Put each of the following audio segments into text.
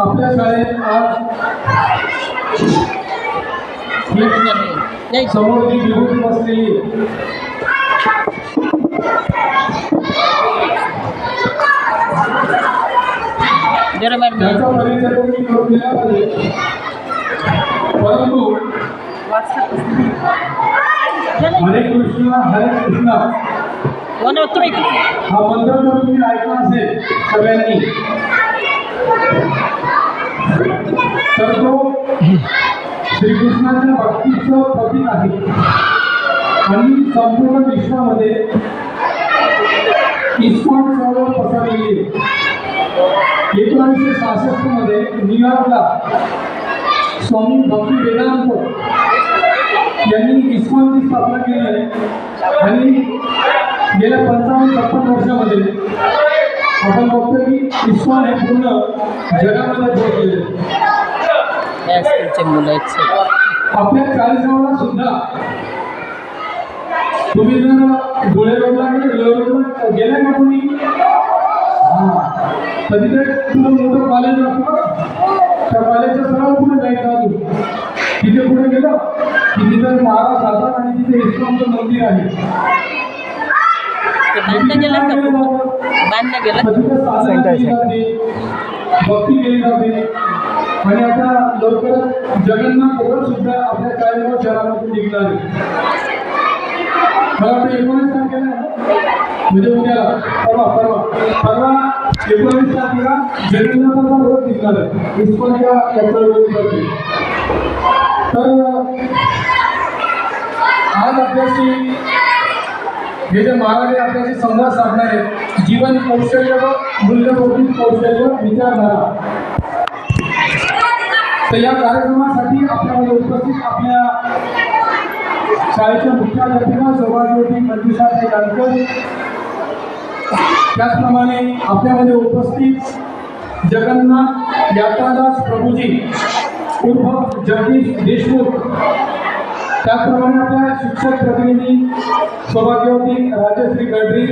आपल्या शाळेत आज समोर जी विभूती बसलेली त्याचा परिचय तुम्ही करून दिला पाहिजे, परंतु हरे कृष्ण हा मंत्र जर तुम्ही ऐकला असेल सगळ्यांनी तर तो श्रीकृष्णाच्या भक्तीचं प्रतीक आहे आणि संपूर्ण विश्वामध्ये इस्कॉन चळवळ पसरलेली आहे. 1966 मध्ये न्यूयॉर्कला स्वामी भक्ती वेदांत यांनी इस्कॉनची स्थापना केली आहे आणि गेल्या 55-56 वर्षामध्ये आपण बघतो की इस्कॉन हे पूर्ण जगामध्ये पोहोचलेले आपल्या 40गावला सुद्धा तुम्ही जर धुळे रोडला गेला का कोणी तर तिथे तुला मोठं कॉलेज असतं त्या कॉलेजच्या सर्व पुढे जायचं अजून तिथे पुढे गेलं की तिथे महाराज जातात आणि तिथे इस्कॉनचं मंदिर आहे. भक्ती केली जाते आणि आता लवकरच जगन्नाथ सुद्धा आपल्या 40गाव शहरामध्ये निघणार आहे. मला वाटतं 19 तारखेला म्हणजे उद्याला परवा 19 तारखेला जगन्नाथाचा रोज निघणार आहे इस्कॉनच्या चळवळीसाठी. तर आज आपल्याशी हे जे महाराज आपल्याशी संवाद साधणार आहे जीवन कौशल्य व मूल्यबोधित कौशल्य विचारधारा. तर या कार्यक्रमासाठी आपल्यामध्ये उपस्थित आपल्या शाळेच्या मुख्याध्यापिका सौभाग्यवती मंजुषाताई जानकर, त्याचप्रमाणे आपल्यामध्ये उपस्थित जगन्नाथ यात्रादास प्रभूजी उर्फ जगदीश देशमुख, त्याचप्रमाणे आपल्या शिक्षक प्रतिनिधी सौभाग्यवती राजश्री गडरी,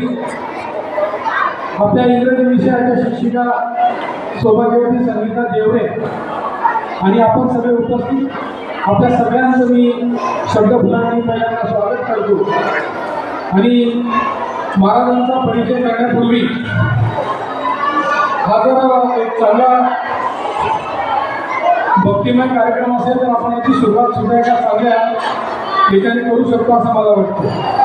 आपल्या इंग्रजी विषयाच्या शिक्षिका सौभाग्यवती संगीता देवरे आणि आपण सगळे उपस्थित आपल्या सगळ्यांचं मी शब्दफुलांनी पहिल्यांदा स्वागत करतो. आणि महाराजांचा परिचय करण्यापूर्वी हा जर एक चांगला भक्तिमय कार्यक्रम असेल तर आपण याची सुरुवात सुद्धा एका चांगल्या याच्याने करू शकतो असं मला वाटतं.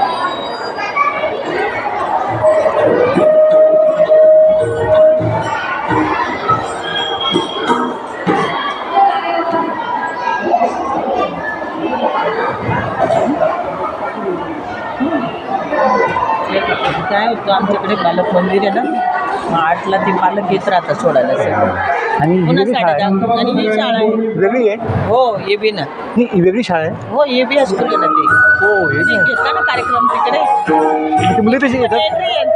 काय होतं आमच्याकडे पालक मंदिर आहे ना, मग 8ला ते पालक घेत राहतात सोडायला सगळं. आणि पुन्हा साड्या आणि ही शाळा आहे वेगळी आहे. हो ए बी ना, ही वेगळी शाळा आहे. हो ए बी असतो ना ते. हो ते घेतला ना कार्यक्रम तिकडे मुली तशी येतात.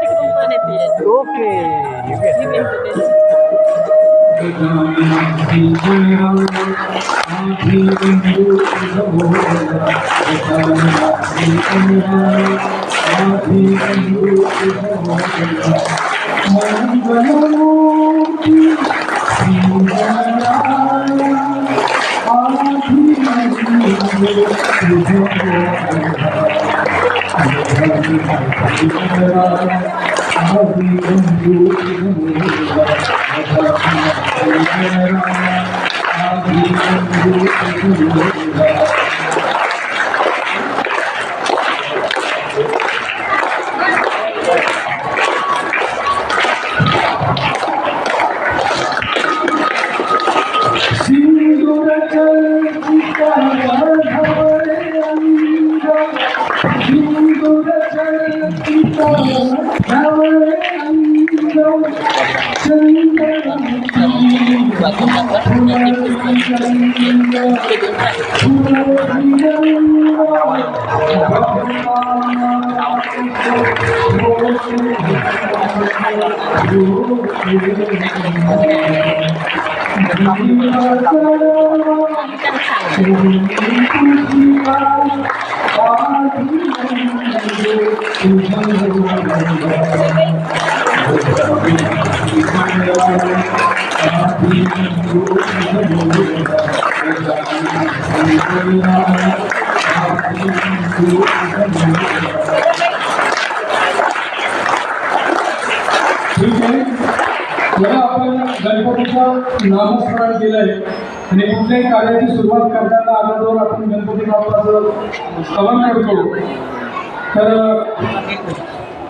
तिकडून पण येते. ओके ठीक आहे. जेव्हा आपण गणपतीचं नामस्मरण केलंय आणि कुठल्याही कार्याची सुरुवात करताना अगोदर आपण गणपती बाप्पाचं स्तवन करतो, तर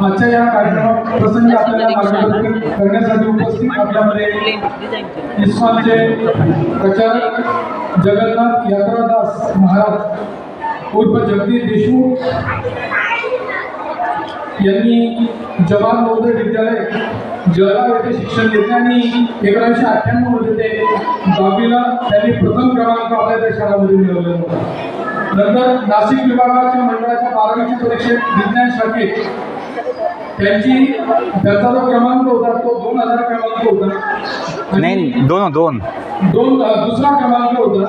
आजच्या या कार्यक्रमात प्रसंगी आपल्याला मार्गदर्शन करण्यासाठी उपस्थित आपल्यामध्ये इस्कॉनचे प्रचारक जगन्नाथ यात्रादास महाराज उर्फ जगदीश देशमुख यांनी जवाहर नवोदय विद्यालय जळगाव येथे शिक्षण घेतले आणि 1998 मध्ये ते 10वीला त्यांनी प्रथम क्रमांक आपल्या त्या शाळेमध्ये मिळवलेला होता. नंतर नाशिक विभागाच्या मंडळाच्या 12वीच्या परीक्षेत विज्ञान शाखेत त्यांचा जो क्रमांक होता तो 2000 क्रमांक होता. नाही, दोन दुसरा क्रमांक होता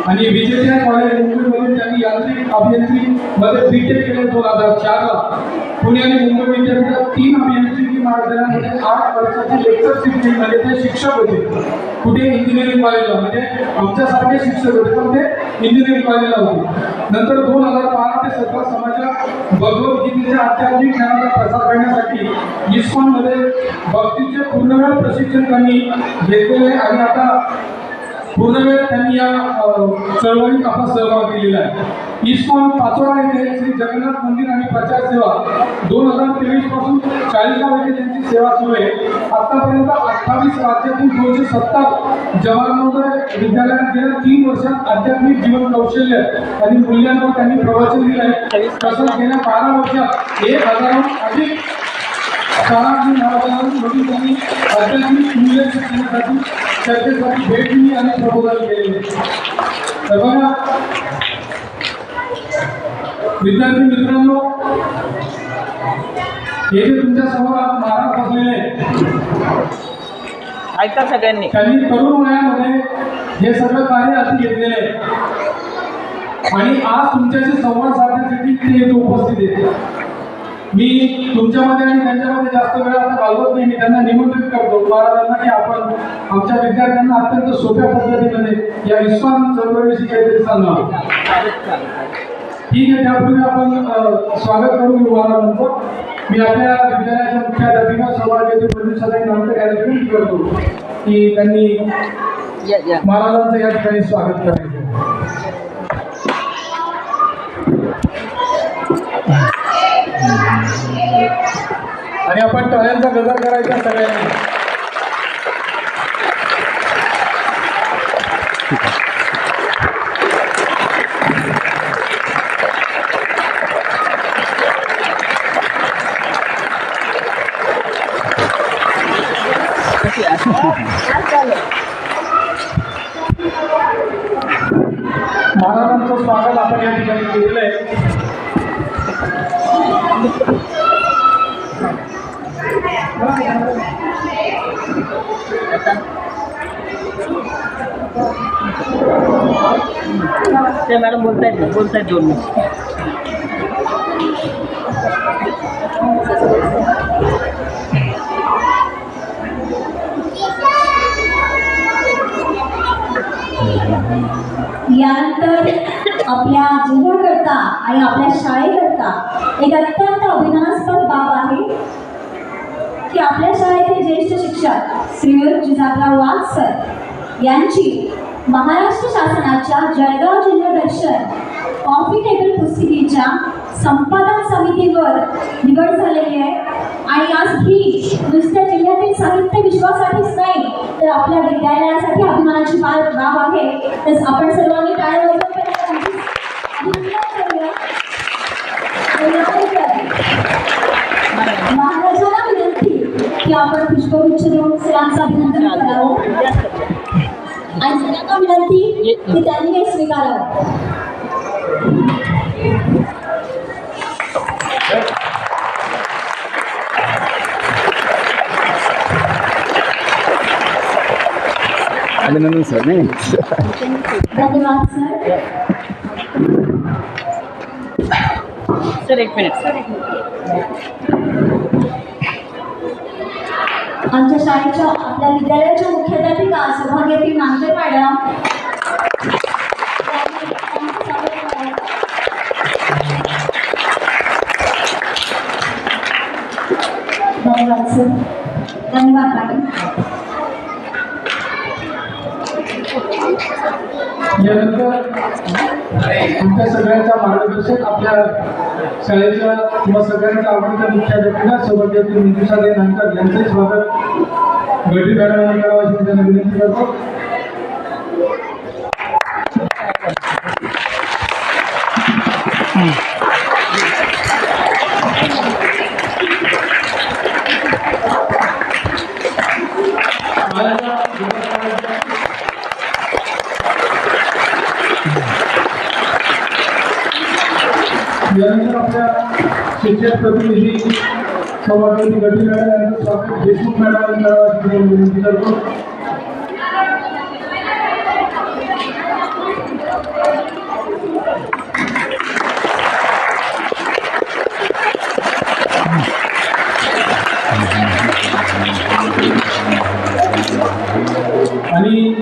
आणि विजेत्या कॉलेज मुंबईमध्ये त्यांनी यांत्रिक अभियांत्रिकीमध्ये बीटेक केले 2004ला. पुणे आणि मुंबई विद्यापीठात 3 अभियांत्रिकी महाविद्यालयामध्ये 8 वर्षाचे लेक्चरशिप म्हणजे ते शिक्षक होते. कुठे इंजिनिअरिंग कॉलेजला, म्हणजे आमच्यासारखे शिक्षक होते पण ते इंजिनिअरिंग कॉलेजला होते. नंतर 2012 ते 17 समाजात भगवद्गीतेच्या आध्यात्मिक ज्ञानाचा प्रसार करण्यासाठी इस्कॉनमध्ये भक्तीचे पूर्णवेळ प्रशिक्षण त्यांनी घेतलेले आणि आता पूर्णवेळ त्यांनी या चळवळीत आपला सहभाग दिलेला आहे. इस्कॉन पाचोरा येथे श्री जगन्नाथ मंदिर आणि प्रचार सेवा 2023 पासून 40 गाव येथे त्यांची सेवा सुरू आहे. आतापर्यंत 28 राज्यातून 270 जवाहर नवोदय विद्यालयात गेल्या 3 वर्षात आध्यात्मिक जीवन कौशल्य आणि मूल्यांवर त्यांनी प्रवचन दिले आहे. तसंच गेल्या 12 वर्षात 1000हून अधिक शाळांनी महाराजांमधून त्यांनी आध्यात्मिक मूल्य शिक्षणासाठी चर्चेसाठी भेट दिली आणि प्रबोधन केलेले. तर बघा विद्यार्थी मित्रांनो, हे जे तुमच्या समोर आज महाराज बसलेले ऐका सगळ्यांनी, त्यांनी तरुण वयामध्ये हे सगळं कार्य हाती घेतलेले आहे आणि आज तुमच्याशी संवाद साधण्यासाठी ते इथे उपस्थित आहेत. मी तुमच्यामध्ये आणि त्यांच्यामध्ये जास्त वेळ आता घालवत नाही. मी त्यांना निमंत्रित करतो महाराजांना की आपण आमच्या विद्यार्थ्यांना अत्यंत सोप्या पद्धतीमध्ये या इस्कॉन चळवळीविषयी काहीतरी सांगावं. ठीक आहे, त्यापूर्वी आपण स्वागत करून घेऊ महाराजांचं. मी आपल्या विद्यालयाच्या मुख्याध्यापिका सौभाग्यवती प्रदीपसाई नामकर यांना विनंती करतो की त्यांनी महाराजांचं या ठिकाणी स्वागत करायचं. आणि आपण टाळ्यांचा गजर करायचा सगळ्यांनी. महाराजांचं स्वागत आपण या ठिकाणी केलेलं आहे. ते मॅडम बोलतायत 2 मिनिट. यानंतर आपल्या जिल्ह्याकरता आणि आपल्या शाळेकरता एक अत्यंत अभिमानास्पद बाब आहे की आपल्या शाळेचे ज्येष्ठ शिक्षक श्रीयुत जिजाबराव वाघ सर यांची महाराष्ट्र शासनाच्या जळगाव जिल्हा दर्शन कॉफी टेबल पुस्तिकेच्या संपादन समितीवर निवड झालेली आहे. आणि आज ही नुसत्या जिल्ह्यातील साहित्य विश्वासाठीच नाही तर आपल्या विद्यालयासाठी अभिमानाची बाब आहे. तर आपण सर्वांनी टाळ्या वाजवून महाराजांना विनंती की आपण पुष्पगुच्छ देऊन सरांचं अभिनंदन करावं आणि सरांना विनंती की त्यांनी हे स्वीकारावं. अभिनंदन सर. नाही धन्यवाद सर. Sir 1 minute. आमच्या शाळेच्या आपल्या विद्यालयाच्या मुख्याध्यापिका सौभाग्यवती नांदे मॅडम धन्यवाद सर. धन्यवाद मॅडम. यानंतर आमच्या सगळ्यांच्या मार्गदर्शक आपल्या शाळेच्या किंवा सगळ्यांच्या आवडीच्या मुख्याध्यापिका सौभाग्यवती मंजुषाताई नानकर यांचे स्वागत गडरी मॅडम करावं अशी मी त्यांना विनंती करतो. यानंतर आपल्या शिक्षक प्रतिनिधी सौभाग्यवती गडरी मॅडम यांचं स्वागत देशमुख मॅडम करावं अशी मी विनंती करतो. आणि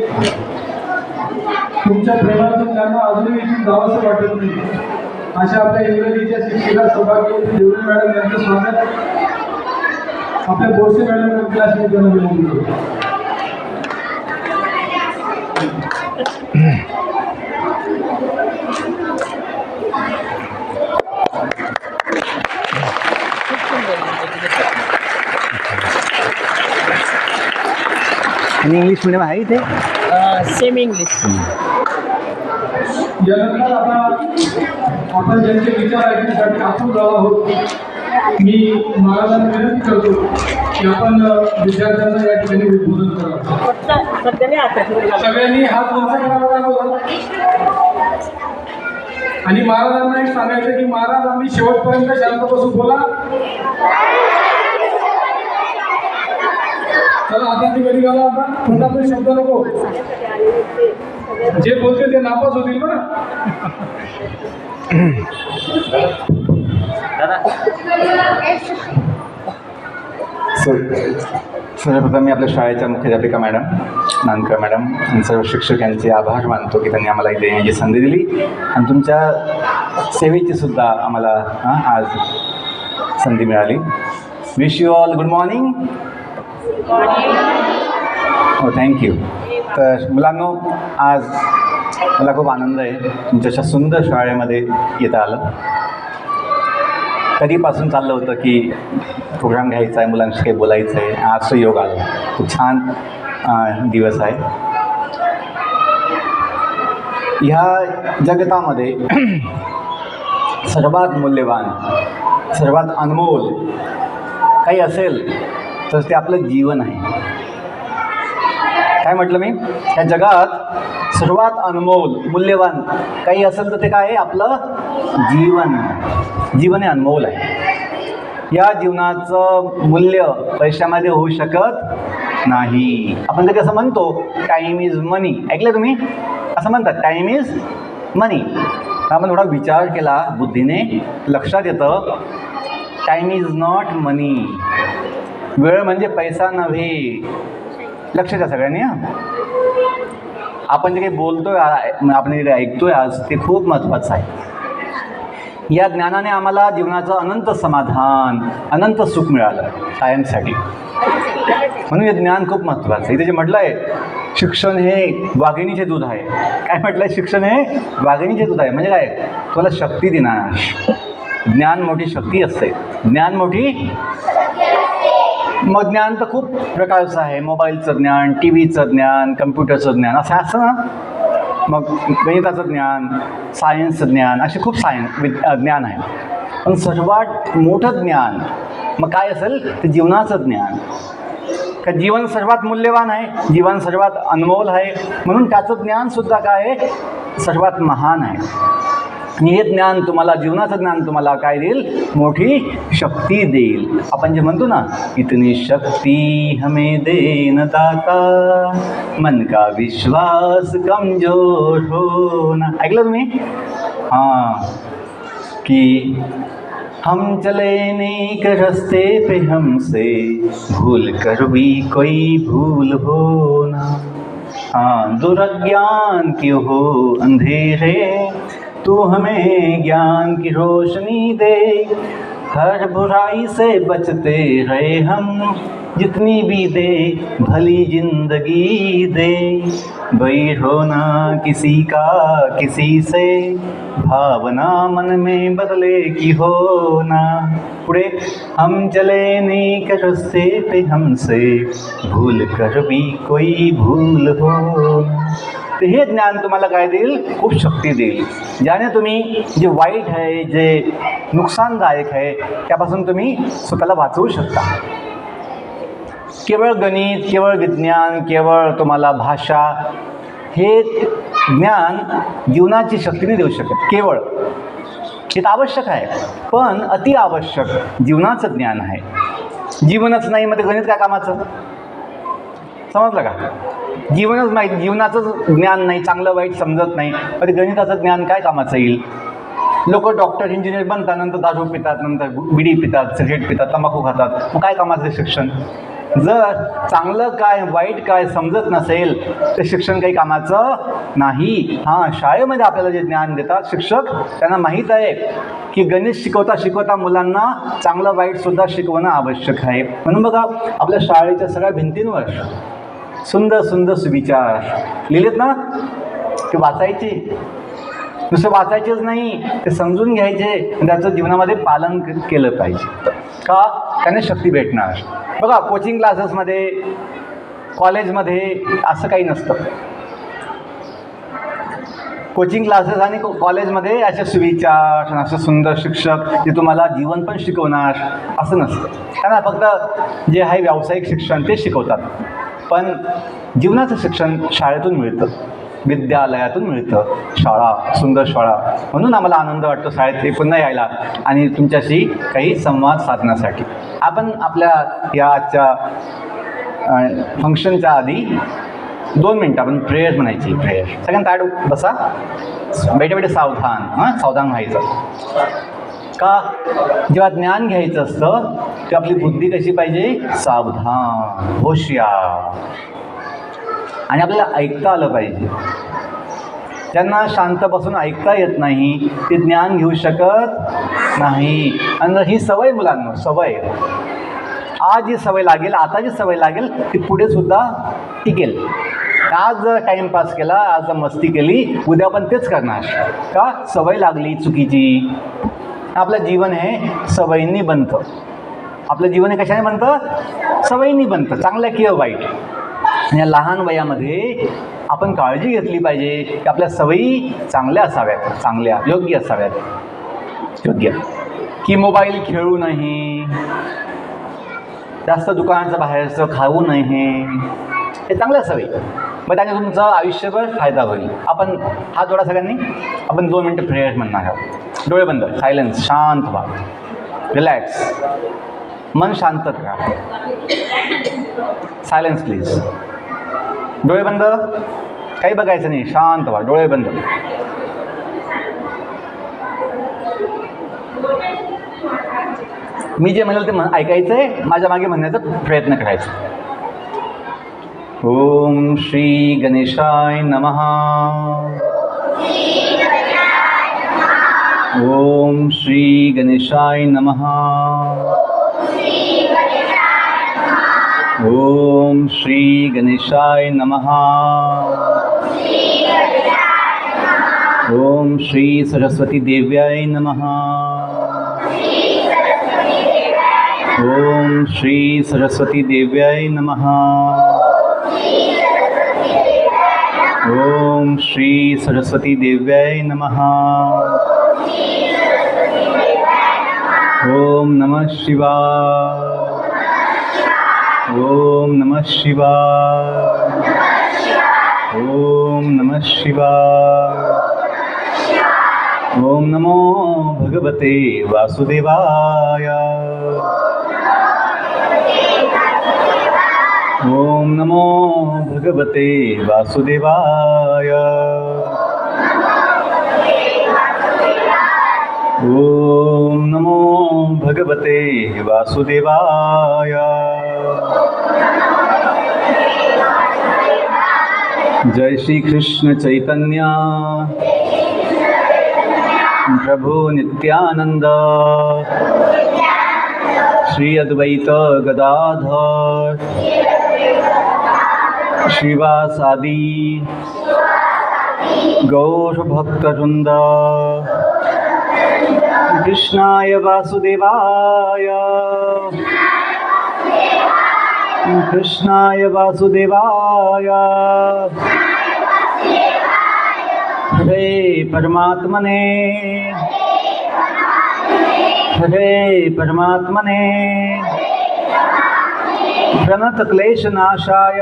तुमच्या प्रेमातून त्यांना अजूनही इथून जावंसं वाटत नाही अशा आपल्या इंग्रजीच्या शिक्षिका सौभाग्यवती देवरे मॅडम यांचं स्वागत आपल्या बोरसे मॅडम क्लासमध्ये त्यांना विनंती करतो. आणि इंग्लिश मीडियम आहे इथे सेमी इंग्लिश. यानंतर आता आपण ज्यांचे विचार ऐकण्यासाठी आपण जाऊ आहोत मी महाराजांना विनंती करतो की आपण विद्यार्थ्यांना या ठिकाणी उद्बोधन करावं. सगळ्यांनी हात उंच करावा लागला आणि महाराजांना एक सांगायचं की महाराज आम्ही शेवटपर्यंत शांत बसून बोला. चला आता ती गडी घाला. आता तोंडातून शब्द नको. जे बोलते ते नापास होतील बरं. सर्वप्रथम मी आपल्या शाळेच्या मुख्याध्यापिका मॅडम नानकर मॅडम आणि सर्व शिक्षक यांचे आभार मानतो की त्यांनी आम्हाला इथे येण्याची संधी दिली आणि तुमच्या सेवेची सुद्धा आम्हाला आज संधी मिळाली. Wish you all good morning. हो थँक्यू. तर मुलांनो आज मला खूप आनंद आहे तुमच्या सुंदर शाळेमध्ये येता आलं. कधीपासून चाललं होतं की प्रोग्राम घ्यायचा आहे, मुलांशी काही बोलायचं आहे. आज तो योग आला. खूप छान दिवस आहे. ह्या जगतामध्ये सर्वात मूल्यवान सर्वात अनमोल काही असेल तर ते आपलं जीवन आहे. काय म्हटलं मी? या जगात सर्वात अनमोल मूल्यवान काही असेल तर ते काय आहे? आपलं जीवन. जीवन हे अनमोल आहे. या जीवनाचं मूल्य पैशामध्ये होऊ शकत नाही. आपण कधी असं म्हणतो टाईम इज मनी. ऐकलं तुम्ही? असं म्हणतात टाईम इज मनी. आपण थोडा विचार केला बुद्धीने लक्षात येतं टाईम इज नॉट मनी. वेळ म्हणजे पैसा नव्हे. लक्षात द्या सगळ्यांनी. आपण जे काही बोलतोय आपण जे काही ऐकतोय आज ते खूप महत्त्वाचं आहे. या ज्ञानाने आम्हाला जीवनाचं अनंत समाधान अनंत सुख मिळालं कायमसाठी. म्हणून हे ज्ञान खूप महत्त्वाचं आहे. इथे जे म्हटलं आहे शिक्षण हे वाघिणीचे दूध आहे. काय म्हटलं आहे? शिक्षण हे वाघिणीचे दूध आहे. म्हणजे काय? तुम्हाला शक्ती देणार. ज्ञान मोठी शक्ती असते. ज्ञान मोठी. मग ज्ञान तर खूप प्रकारचं आहे. मोबाईलचं ज्ञान, टी व्हीचं ज्ञान, कम्प्युटरचं ज्ञान असं असतं ना. मग गणिताचं ज्ञान, सायन्सचं ज्ञान असे खूप ज्ञान आहे. पण सर्वात मोठं ज्ञान मग काय असेल? ते जीवनाचं ज्ञान. का जीवन सर्वात मूल्यवान आहे. जीवन सर्वात अनमोल आहे. म्हणून त्याचं ज्ञानसुद्धा काय आहे? सर्वात महान आहे. आणि हे ज्ञान तुम्हाला जीवनाचं ज्ञान तुम्हाला काय देईल? मोठी शक्ती देईल. आपण जे म्हणतो ना इतनी शक्ती हमें देन दाता मन का विश्वास कमजोर हो ना. ऐकलं तुम्ही? हां की हम चले नेक रास्ते पे हमसे भूल कर भी कोई भूल हो ना। हाँ, दुर्ज्ञान क्यों हो अंधेरे, तू हमें ज्ञान की रोशनी दे। हर बुराई से बचते रहे हम, जितनी भी दे भली जिंदगी दे। बैर होना किसी का किसी से, भावना मन में बदले की हो ना। पुढे, हम चले नेक रास्ते पे हमसे भूल कर भी कोई भूल हो ना। तर हे ज्ञान तुम्हाला काय देईल? खूप शक्ती देईल, ज्याने तुम्ही जे वाईट आहे, जे नुकसानदायक आहे, त्यापासून तुम्ही स्वतःला वाचवू शकता. केवळ गणित, केवळ विज्ञान, केवळ तुम्हाला भाषा, हे ज्ञान जीवनाची शक्ती नाही देऊ शकत. केवळ हे तर आवश्यक आहे, पण अति आवश्यक जीवनाचं ज्ञान आहे. जीवनच नाही मग ते गणित काय कामाचं? समजलं का? जीवनच माहीत, जीवनाचंच ज्ञान नाही, चांगलं वाईट समजत नाही, पण गणिताचं ज्ञान काय कामाचं येईल? लोक डॉक्टर इंजिनियर बनतात, नंतर दारू पितात, नंतर बिडी पितात, सिगरेट पितात, तंबाखू खातात, मग काय कामाचं शिक्षण? जर चांगलं काय वाईट काय समजत नसेल तर शिक्षण काही कामाचं नाही. हां, शाळेमध्ये आपल्याला जे ज्ञान देतात शिक्षक, त्यांना माहीत आहे की गणित शिकवता शिकवता मुलांना चांगलं वाईटसुद्धा शिकवणं आवश्यक आहे. म्हणून बघा, आपल्या शाळेच्या सगळ्या भिंतींवर सुंदर सुंदर सुविचार लिहिलेत ना, ते वाचायचे. नुसतं वाचायचेच नाही, ते समजून घ्यायचे आणि त्याचं जीवनामध्ये पालन केलं पाहिजे. का? त्याने शक्ती भेटणार. बघा, कोचिंग क्लासेसमध्ये, कॉलेजमध्ये असं काही नसतं. कोचिंग क्लासेस आणि कॉलेजमध्ये असे सुविचार, असे सुंदर शिक्षक जे तुम्हाला जीवन पण शिकवणार असं नसतं. त्यांना फक्त जे आहे व्यावसायिक शिक्षण ते शिकवतात. पण जीवनाचं शिक्षण शाळेतून मिळतं, विद्यालयातून मिळतं. शाळा, सुंदर शाळा. म्हणून आम्हाला आनंद वाटतो शाळेत पुन्हा यायला आणि तुमच्याशी काही संवाद साधण्यासाठी. आपण आपल्या या आजच्या फंक्शनच्या आधी 2 मिनटं आपण प्रेयर म्हणायची. प्रेयर सगळ्यांना ताट बसा, बैठे बैठे सावधान. हां, सावधान व्हायचं. का? जेव्हा ज्ञान घ्यायचं असतं तेव्हा आपली बुद्धी कशी पाहिजे? सावधान, होशियार. आणि आपल्याला ऐकता आलं पाहिजे. ज्यांना शांत बसून ऐकता येत नाही ते ज्ञान घेऊ शकत नाही. आणि ही सवय मुलांना, सवय आज जी सवय लागेल, आता जी सवय लागेल ती पुढे सुद्धा टिकेल. आज जर टाईमपास केला, आज जर मस्ती केली, उद्या पण तेच करणार. का? सवय लागली चुकीची. आपलं जीवन हे सवयींनी बनतं. आपलं जीवन हे कशाने बनतं? सवयींनी बनतं, चांगल्या किंवा वाईट. आणि या लहान वयामध्ये आपण काळजी घेतली पाहिजे की आपल्या सवयी चांगल्या असाव्यात, चांगल्या योग्य असाव्यात. योग्य की मोबाईल खेळू नये, जास्त दुकानाचं बाहेरचं खाऊ नये, हे चांगल्या सवयी. मग त्याने तुमचं आयुष्यभर फायदा होईल. आपण हात जोडा सगळ्यांनी. आपण 2 मिनटं प्रेयर म्हणणार आहोत. डोळे बंद, सायलेन्स, शांत व्हा, रिलॅक्स, मन शांत करा. Silence please. डोळे बंद, काही बघायचं नाही, शांत व्हा, डोळे बंद. मी जे म्हणेल ते ऐकायचं आहे, माझ्या मागे म्हणण्याचा प्रयत्न करायचा. ओम श्री गणेशाय नमः. ओम श्री गणेशाय नमः. ओम श्री गणेशाय नमः. ओम श्री सरस्वती देव्याय नमः. ओम श्री सरस्वती देव्याय नमः. ओम श्री सरस्वती देव्याय नमः. ओम नमः शिवाय. ओम नमः शिवाय. ओम नमः शिवाय. ओम नमो भगवते वासुदेवाय. ओम नमो भगवते वासुदेवाय. ओम नमो भगवते वासुदेवाय. जय श्री कृष्ण चैतन्य प्रभु नित्यानंद श्री अद्वैत गदाधर श्रीवासादि गौर भक्तवृंद. कृष्णाय वासुदेवाय. कृष्णाय वासुदेवाय. हरे परमात्मने. हरे परमात्मने. प्रणत क्लेशनाशाय.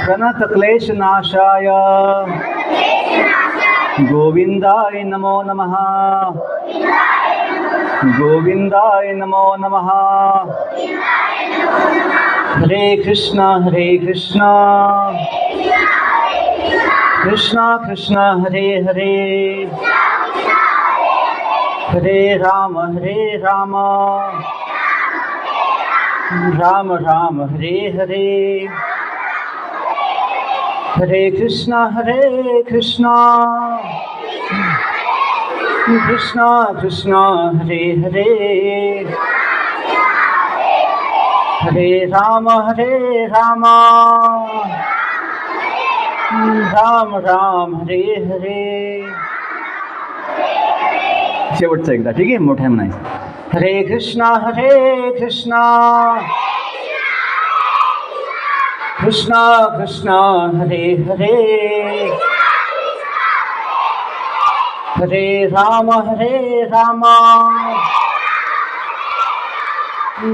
प्रणत क्लेशनाशाय गोविंदाय नमो नमः. गोविंदाय नमो नमः. हरे कृष्णा कृष्णा कृष्णा हरे हरे. हरे राम राम राम हरे हरे. हरे कृष्णा कृष्णा कृष्णा हरे हरे. हरे राम राम राम हरे हरे. शेवटचं एकदा, ठीक आहे, मोठ्या म्हणायचं. हरे कृष्णा कृष्णा कृष्णा हरे हरे. हरे राम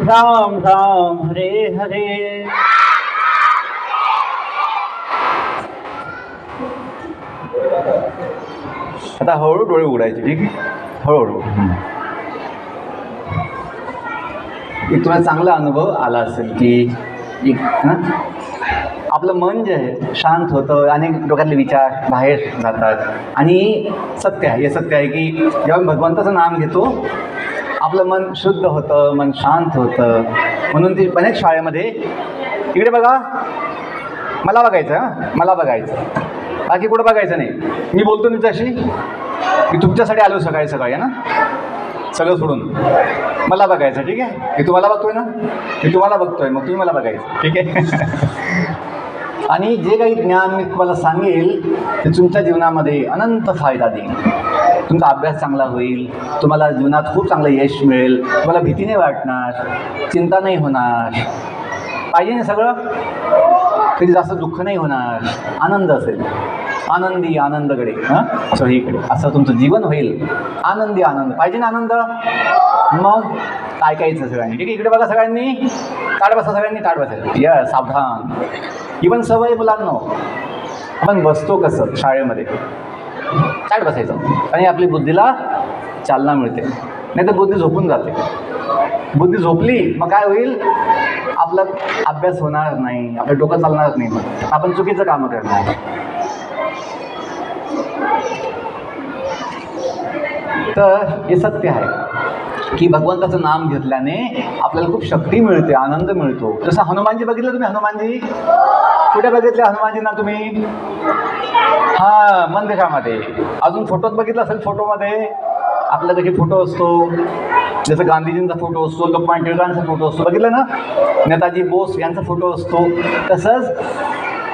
राम राम हरे हरे. आता हळूहळू डोळे उघडायचे, ठीक आहे, हळूहळू. एक तुम्हाला चांगला अनुभव आला असेल की एक ना आपलं मन जे आहे शांत होतं आणि डोक्यातले विचार बाहेर जातात. आणि सत्य आहे, हे सत्य आहे की जेव्हा भगवंताचं नाम घेतो आपलं मन शुद्ध होतं, मन शांत होतं. म्हणून ती अनेक शाळेमध्ये इकडे बघा, मला बघायचं, हां मला बघायचं, बाकी कुठं बघायचं नाही. मी बोलतो तुमच्याशी, मी तुमच्यासाठी आलो सकाळी सकाळी ना, सगळं सोडून मला बघायचं, ठीक आहे. मी तुम्हाला बघतोय ना, मी तुम्हाला बघतोय, मग तुम्ही मला बघायचं, ठीक आहे. आणि जे काही ज्ञान मी तुम्हाला सांगेल ते तुमच्या जीवनामध्ये अनंत फायदा देईल. तुमचा अभ्यास चांगला होईल, तुम्हाला जीवनात खूप चांगलं यश मिळेल, तुम्हाला भीती नाही वाटणार, चिंता नाही होणार, पाहिजे ना सगळं, कधी जास्त दुःख नाही होणार, आनंद असेल, आनंदी आनंदकडे, हां सगळीकडे असं तुमचं जीवन होईल. आनंदी आनंद पाहिजे ना, आनंद. मग ऐकायचं सगळ्यांनी, ठीक आहे. इकडे बघा सगळ्यांनी, ताट बसा, सगळ्यांनी ताट बसायचं. या सावधान. ही पण सवय मुलांनो. आपण बसतो कसं शाळेमध्ये, ताट बसायचं आणि आपली बुद्धीला चालना मिळते, नाही तर बुद्धी झोपून जाते. बुद्धी झोपली मग काय होईल, आपला अभ्यास होणार नाही, आपलं डोकं चालणार नाही, मग आपण चुकीचं कामं करणार. तर हे सत्य आहे की भगवंताचं नाम घेतल्याने आपल्याला खूप शक्ती मिळते, आनंद मिळतो. जसं हनुमानजी बघितलं तुम्ही, हनुमानजी कुठे बघितले हनुमानजींना तुम्ही? हां मंदिरामध्ये. अजून फोटोत बघितलं असेल, फोटोमध्ये आपला देखील फोटो असतो, जसं गांधीजींचा फोटो असतो, लोकमान्य टिळकांचा फोटो असतो, बघितलं ना, नेताजी बोस यांचा फोटो असतो. तसंच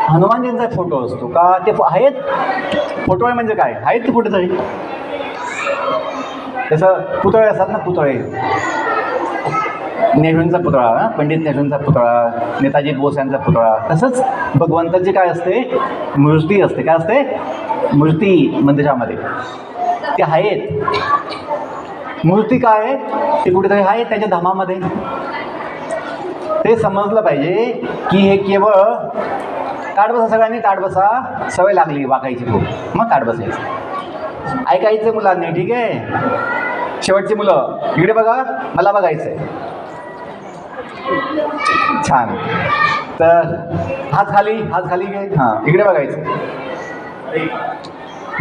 हनुमानजींचा फोटो असतो का, ते आहेत फोटो म्हणजे काय आहेत ते कुठेतरी, जसं पुतळे असतात ना, पुतळे, नेहरूंचा पुतळा, पंडित नेहरूंचा पुतळा, नेताजी बोस यांचा पुतळा. तसंच भगवंताची काय असते, मूर्ती असते. काय असते? मूर्ती मंदिरामध्ये ते आहेत. मूर्ती काय आहे, ते कुठेतरी आहे त्याच्या धामामध्ये. ते समजलं पाहिजे की हे केवळ ताट बसा, सगळ्यांनी ताट बसा, सवय लागली वाकायची खूप, मग ताट बसायचं, ऐकायचं मुलांनी, ठीक आहे. शेवटची मुलं इकडे बघा, मला बघायचंय. छान. तर हात खाली घे, हां इकडे बघायचं.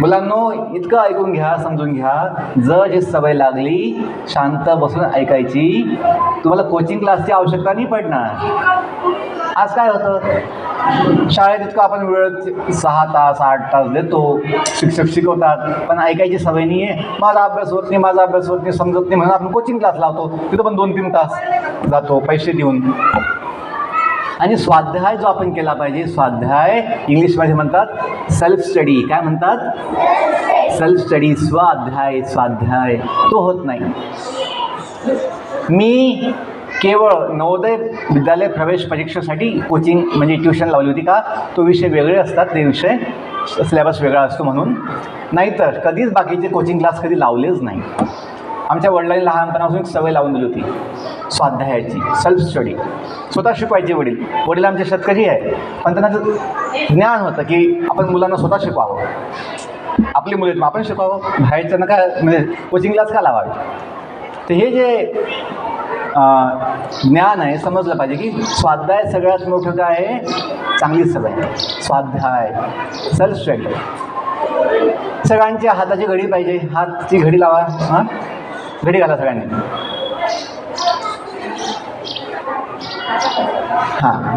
मुलांनो, इतकं ऐकून घ्या, समजून घ्या. जर जी सवय लागली शांत बसून ऐकायची, तुम्हाला कोचिंग क्लासची आवश्यकता नाही पडणार. आज काय होतं, शाळेत इतकं आपण वेळ 6 तास 8 तास देतो, शिक्षक शिकवतात, पण ऐकायची सवय नाही आहे. माझा अभ्यास होत नाही, माझा अभ्यास होत नाही, समजत नाही म्हणून आपण कोचिंग क्लास लावतो. तिथं पण 2-3 तास जातो पैसे देऊन. आणि स्वाध्याय जो आपण केला पाहिजे, स्वाध्याय इंग्लिशमध्ये म्हणतात सेल्फ स्टडी. काय म्हणतात? सेल्फ स्टडी, स्वाध्याय. स्वाध्याय तो होत नाही. मी केवळ नवोदय विद्यालय प्रवेश परीक्षेसाठी कोचिंग म्हणजे ट्युशन लावली होती. का? तो विषय वेगळे असतात, ते विषय सिलेबस वेगळा असतो म्हणून. नाहीतर कधीच बाकीचे कोचिंग क्लास कधी लावलेच नाही. आमच्या वडिलांनी लहानपणापासून एक सवय लावून दिली होती स्वाध्यायाची, सेल्फ स्टडी. स्वतः शिकवायचे वडील आमचे शेतकरी आहे, पण त्यांना ज्ञान होतं की आपण मुलांना स्वतः शिकवावं. आपली मुलं आपण शिकवावं, बाहेरचं नका म्हणजे कोचिंग क्लास का लावावे. तर हे जे ज्ञान आहे समजलं पाहिजे की स्वाध्याय सगळ्यात मोठं काय आहे, चांगली सवय. स्वाध्याय, सेल्फ स्टडी. सगळ्यांच्या हाताची घडी पाहिजे, हातची घडी लावा. हां, घडी घाला सगळ्यांनी. हां,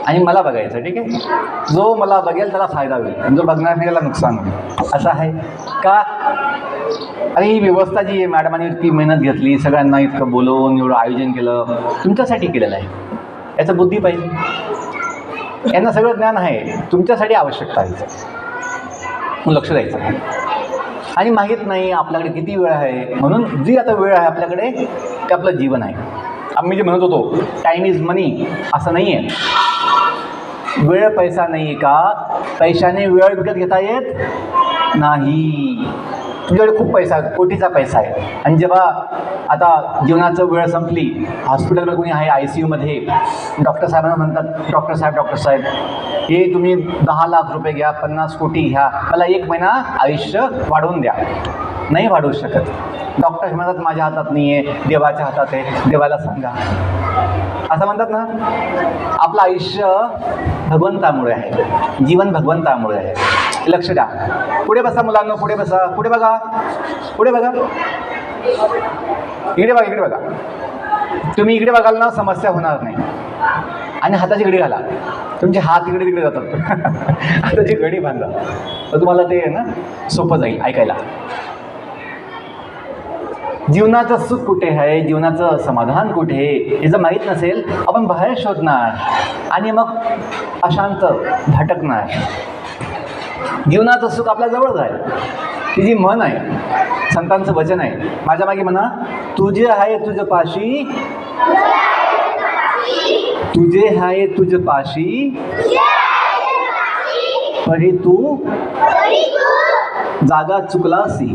आणि मला बघायचं, ठीक आहे. जो मला बघेल त्याला फायदा होईल, जो बघणार नाही त्याला नुकसान होईल. असं आहे का? अरे ही व्यवस्था जी आहे, मॅडमांनी इतकी मेहनत घेतली, सगळ्यांना इतकं बोलवून एवढं आयोजन केलं, तुमच्यासाठी केलेलं आहे. याचं बुद्धी पाहिजे. यांना सगळं ज्ञान आहे, तुमच्यासाठी आवश्यकता आहे. मग लक्ष द्यायचं. आणि माहीत नाही आपल्याकडे किती वेळ आहे, म्हणून जी आता वेळ आहे आपल्याकडे ते आपलं जीवन आहे. आम्ही जे म्हणत होतो टाईम इज मनी, असं नाही आहे. वेळ पैसा नाही आहे का? पैशाने वेळ विकत घेता येत नाही. तुमच्याकडे खूप पैसा आहे, कोटीचा पैसा आहे, आणि जेव्हा आता जीवनाचं वेळ संपली, हॉस्पिटलमध्ये कोणी आहे ICUमध्ये, डॉक्टर साहेबांना म्हणतात, डॉक्टर साहेब हे तुम्ही 10 लाख रुपये घ्या, 50 कोटी घ्या, मला 1 महिना आयुष्य वाढवून द्या. नाही वाढवू शकत. डॉक्टर म्हणतात माझ्या हातात नाही आहे, देवाच्या हातात आहे, देवाला सांगा. असं म्हणतात ना. आपलं आयुष्य भगवंतामुळे आहे, जीवन भगवंतामुळे आहे. लक्ष द्या. पुढे बसा मुलांना, पुढे बसा, पुढे बघा, पुढे बघा, इकडे बघा, इकडे बघा. तुम्ही इकडे बघाल ना, समस्या होणार नाही. आणि हाताची घडी घाला. तुमचे हात इकडे तिकडे जातात. हाताची घडी बांधा, तर तुम्हाला ते ना सोपं जाईल ऐकायला. जीवनाचं सुख कुठे आहे, जीवनाचं समाधान कुठे आहे, हे जर माहीत नसेल आपण बाहेर शोधणार आणि मग अशांत भटकणार. जीवनाचं सुख आपल्या जवळच आहे. ती जी म्हण आहे, संतांचं वचन आहे, माझ्या मागे म्हणा, तुझे आहे तुझ पाशी, तुझे आहे तुझ पाशी, परी तू जागा चुकलासी.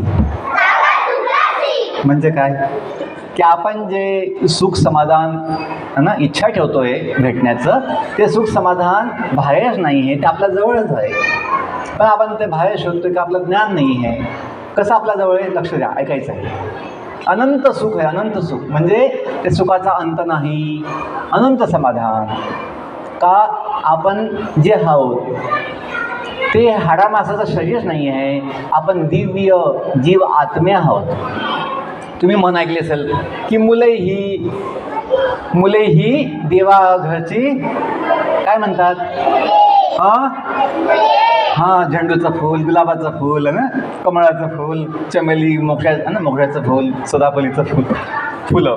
म्हणजे काय की आपण जे सुख समाधान ना इच्छा ठेवतोय भेटण्याचं, ते सुख समाधान बाहेर नाही आहे, ते आपल्या जवळच आहे. पण आपण ते बाहेर शोधतोय की आपलं ज्ञान नाही आहे. कसं आपल्या जवळ आहे, लक्ष द्या, ऐकायचं आहे. अनंत सुख आहे, अनंत सुख. म्हणजे ते सुखाचा अंत नाही, अनंत समाधान. का? आपण जे आहोत ते हाडामासाचं शरीर नाही आहे, आपण दिव्य जीव आत्मे आहोत. तुम्ही म्हण ऐकली असेल की मुले ही देवा घरची काय म्हणतात, हां झेंडूचं फूल, गुलाबाचं फूल आहे ना, कमळाचं फूल, चमेली, मोगऱ्याचं फूल, सदाफुलीचं फुलं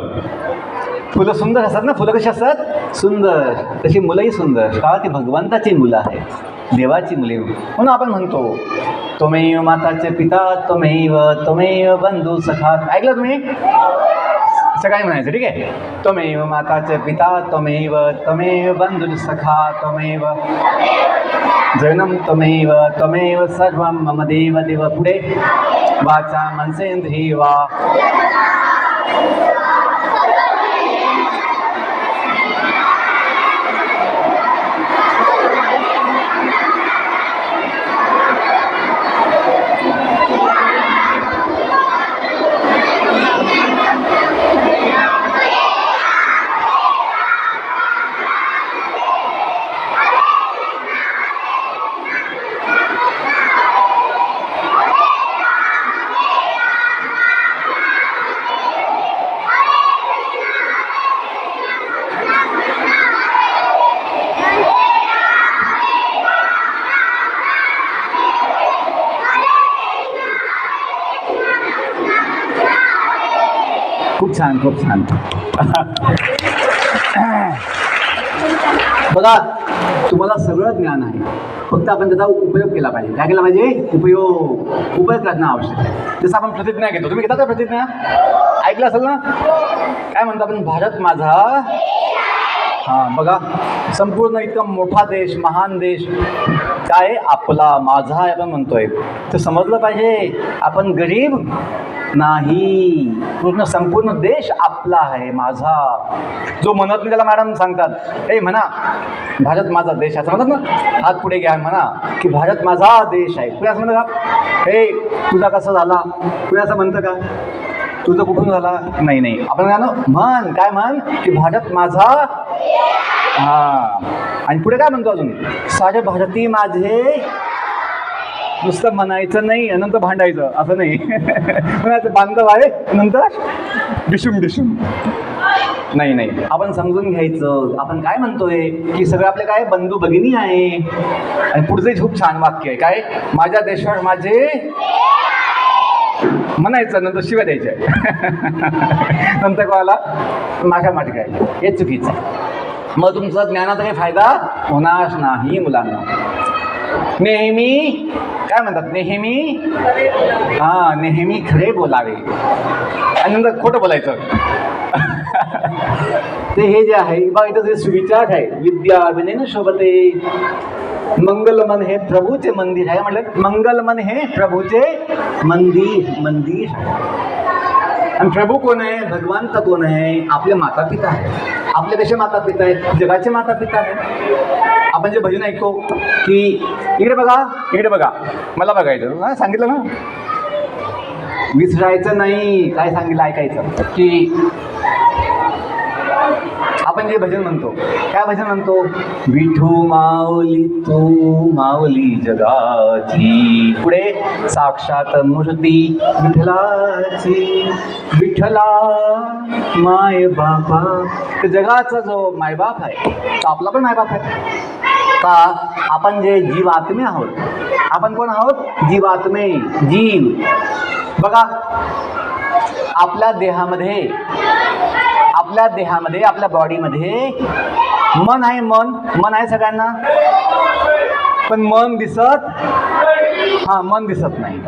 फुलं सुंदर असतात ना. फुलं कशी असतात? सुंदर. तशी मुलंही सुंदर. का? ती भगवंताची मुलं आहेत, देवाची मुले. म्हणून आपण म्हणतो त्वमेव माताचे पिता, त्वमेव बंधू सखा. ऐकलं तुम्ही? सगळ्यांनी म्हणायचं, ठीक आहे. त्वमेव माताचे पिता, त्वमेव बंधू सखा, त्वमेव जनम, त्वमेव सर्वं मम देव देव. पुढे वाचा मनसेंद्रिय वा. छान, खूप छान. बघा, तुम्हाला सगळं ज्ञान आहे, फक्त आपण त्याचा उपयोग केला पाहिजे. काय केला पाहिजे? उपयोग करणं आवश्यक आहे. जसं आपण प्रतिज्ञा घेतो, तुम्ही घेता का प्रतिज्ञा? ऐकलं असेल ना? काय म्हणतो आपण? भारत माझा. हां, बघा, संपूर्ण इतका मोठा देश, महान देश, काय आपला माझा आपण म्हणतोय, तर समजलं पाहिजे आपण गरीब नाही. पूर्ण संपूर्ण देश आपला आहे, माझा. जो म्हणत नाही त्याला मॅडम सांगतात, हे म्हणा भारत माझा देश, असं म्हणतात ना. हात पुढे घ्या, म्हणा की भारत माझा देश आहे. तुम्ही असं म्हणता का? हे तुझा कसा झाला? तुम्ही असं म्हणतं का? तुझं कुठून झाला? नाही, आपण म्हणा म्हण, काय म्हण की भारत माझा. हां, आणि पुढे काय म्हणतो अजून? सारे भारतीय माझे. नुसतं म्हणायचं नाही, नंतर भांडायचं असं नाही. म्हणायचं बांधव आहे, नंतर डिशुम. नाही, आपण समजून घ्यायचं. आपण काय म्हणतोय की सगळं आपले काय बंधू भगिनी आहे. आणि पुढचंही खूप छान वाक्य आहे, काय? माझ्या देशावर माझे म्हणायचं, नंतर शिव्या द्यायच्या. नंतर कोणाला माझ्या माठी काय, हे चुकीचं आहे. मग तुमचा ज्ञानाचा काही फायदा होणार नाही मुलांना. नेहमी काय म्हणतात? नेहमी खरे बोलावे आणि नंतर खोटं बोलायचं. ते हे जे आहे बघा, इथं जे सुविचार आहे, विद्या विनयन शोभते, मंगलमन हे प्रभूचे मंदिर आहे. म्हटलं मंगलमन हे प्रभूचे मंदिर. आणि प्रभू कोण आहे? भगवंत कोण आहे? आपले माता पिता आहे. आपले कसे माता पिता आहेत? जगाचे माता पिता आहेत. आपण जे भजन ऐकतो की इकडे बघा, मला बघायचं, सांगितलं ना, विसरायचं नाही. काय सांगितलं? ऐकायचं. की आपण जे भजन म्हणतो, काय भजन म्हणतो? विठू माऊली तू माऊली जगाची, पुढे साक्षात मूर्ती विठ्ठलाची. विठ्ठला माय बापा, तर जगाचा जो मायबाप आहे तो आपला पण मायबाप आहे. का? आपण जे जीवात्मे आहोत. आपण कोण आहोत? जीवात्मे, जीव. बघा, आपल्या देहामध्ये, आपल्या बॉडीमध्ये मन आहे. मन आहे सगळ्यांना, पण मन दिसत नाही.